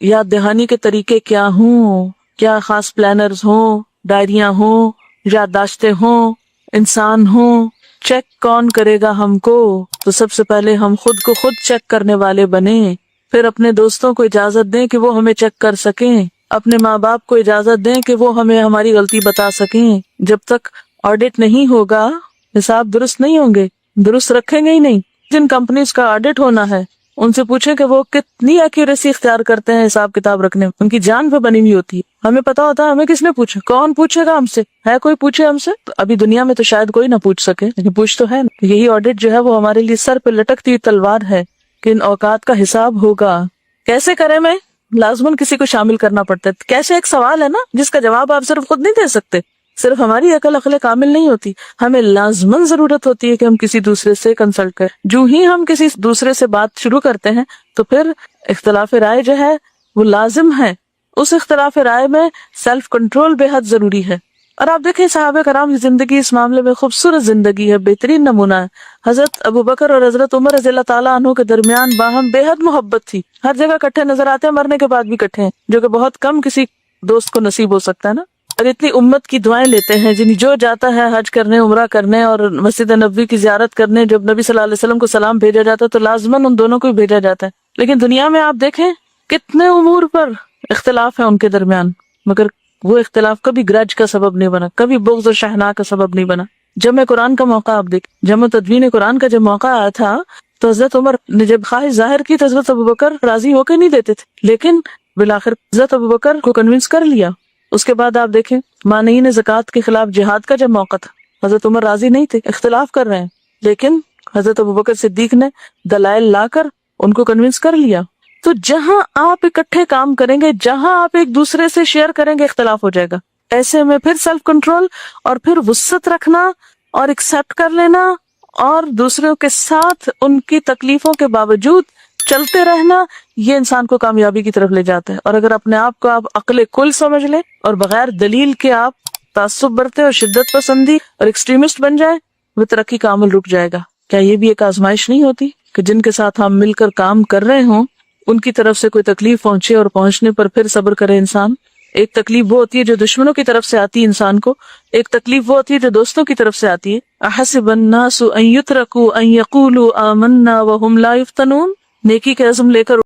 A: یاد دہانی کے طریقے کیا ہوں، کیا خاص پلانرز ہوں، ڈائریاں ہوں، یادداشتیں ہوں، انسان ہوں. چیک کون کرے گا ہم کو؟ تو سب سے پہلے ہم خود کو خود چیک کرنے والے بنیں، پھر اپنے دوستوں کو اجازت دیں کہ وہ ہمیں چیک کر سکیں، اپنے ماں باپ کو اجازت دیں کہ وہ ہمیں ہماری غلطی بتا سکیں. جب تک آڈٹ نہیں ہوگا حساب درست نہیں ہوں گے، درست رکھیں گے ہی نہیں. جن کمپنیز کا آڈٹ ہونا ہے ان سے پوچھیں کہ وہ کتنی ایکیوریسی اختیار کرتے ہیں حساب کتاب رکھنے میں، ان کی جان پہ بنی ہوئی ہوتی ہے. ہمیں پتا ہوتا ہے ہمیں کس نے پوچھا، کون پوچھے گا ہم سے، ہے کوئی پوچھے ہم سے؟ تو ابھی دنیا میں تو شاید کوئی نہ پوچھ سکے، لیکن پوچھ تو ہے. یہی آڈٹ جو ہے وہ ہمارے لیے سر پہ لٹکتی ہوئی تلوار ہے کہ ان اوقات کا حساب ہوگا. کیسے کریں میں لازماً کسی کو شامل کرنا پڑتا ہے. کیسے ایک سوال ہے نا جس کا جواب آپ صرف خود نہیں دے سکتے، صرف ہماری عقل کامل نہیں ہوتی، ہمیں لازماً ضرورت ہوتی ہے کہ ہم کسی دوسرے سے کنسلٹ کریں. جو ہی ہم کسی دوسرے سے بات شروع کرتے ہیں تو پھر اختلاف رائے جو ہے وہ لازم ہے. اس اختلاف رائے میں سیلف کنٹرول بے حد ضروری ہے. اور آپ دیکھیں صحابہ کرام کی زندگی اس معاملے میں خوبصورت زندگی ہے، بہترین نمونہ ہے. حضرت ابوبکر اور حضرت عمر رضی اللہ تعالیٰ عنہ کے درمیان باہم بے حد محبت تھی. ہر جگہ کٹھے نظر آتے ہیں، مرنے کے بعد بھی کٹھے ہیں، جو کہ بہت کم کسی دوست کو نصیب ہو سکتا ہے نا. اور اتنی امت کی دعائیں لیتے ہیں، جن جو جاتا ہے حج کرنے، عمرہ کرنے اور مسجد نبوی کی زیارت کرنے، جب نبی صلی اللہ علیہ وسلم کو سلام بھیجا جاتا ہے تو لازماً ان دونوں کو بھی بھیجا جاتا ہے. لیکن دنیا میں آپ دیکھیں کتنے امور پر اختلاف ہے ان کے درمیان، مگر وہ اختلاف کبھی گرج کا سبب نہیں بنا، کبھی بغض اور شحناء کا سبب نہیں بنا. جمع قرآن کا موقع آپ دیکھ، جمع تدوین قرآن کا جب موقع آیا تھا تو حضرت عمر نے جب خواہش ظاہر کی تو حضرت ابوبکر راضی ہو کے نہیں دیتے تھے، لیکن بالآخر حضرت ابوبکر کو کنونس کر لیا. اس کے بعد آپ دیکھیں مانعین زکوٰۃ کے خلاف جہاد کا جب موقع تھا، حضرت عمر راضی نہیں تھے، اختلاف کر رہے ہیں، لیکن حضرت ابوبکر صدیق نے دلائل لا کر ان کو کنونس کر لیا. تو جہاں آپ اکٹھے کام کریں گے، جہاں آپ ایک دوسرے سے شیئر کریں گے، اختلاف ہو جائے گا. ایسے میں پھر سیلف کنٹرول اور پھر وسعت رکھنا اور ایکسپٹ کر لینا اور دوسروں کے ساتھ ان کی تکلیفوں کے باوجود چلتے رہنا، یہ انسان کو کامیابی کی طرف لے جاتا ہے. اور اگر اپنے آپ کو آپ عقل کل سمجھ لیں اور بغیر دلیل کے آپ تعصب برتے اور شدت پسندی اور ایکسٹریمسٹ بن جائیں وہ ترقی کا عمل رک جائے گا۔ کیا یہ بھی ایک آزمائش نہیں ہوتی کہ جن کے ساتھ ہم مل کر کام کر رہے ہوں ان کی طرف سے کوئی تکلیف پہنچے اور پہنچنے پر پھر صبر کرے انسان؟ ایک تکلیف وہ ہوتی ہے جو دشمنوں کی طرف سے آتی ہے انسان کو، ایک تکلیف وہ ہوتی ہے جو دوستوں کی طرف سے آتی ہے۔ احسب الناس ان یترکوا ان یقولوا آمنا وهم لا یفتنون، نیکی کے عزم لے کر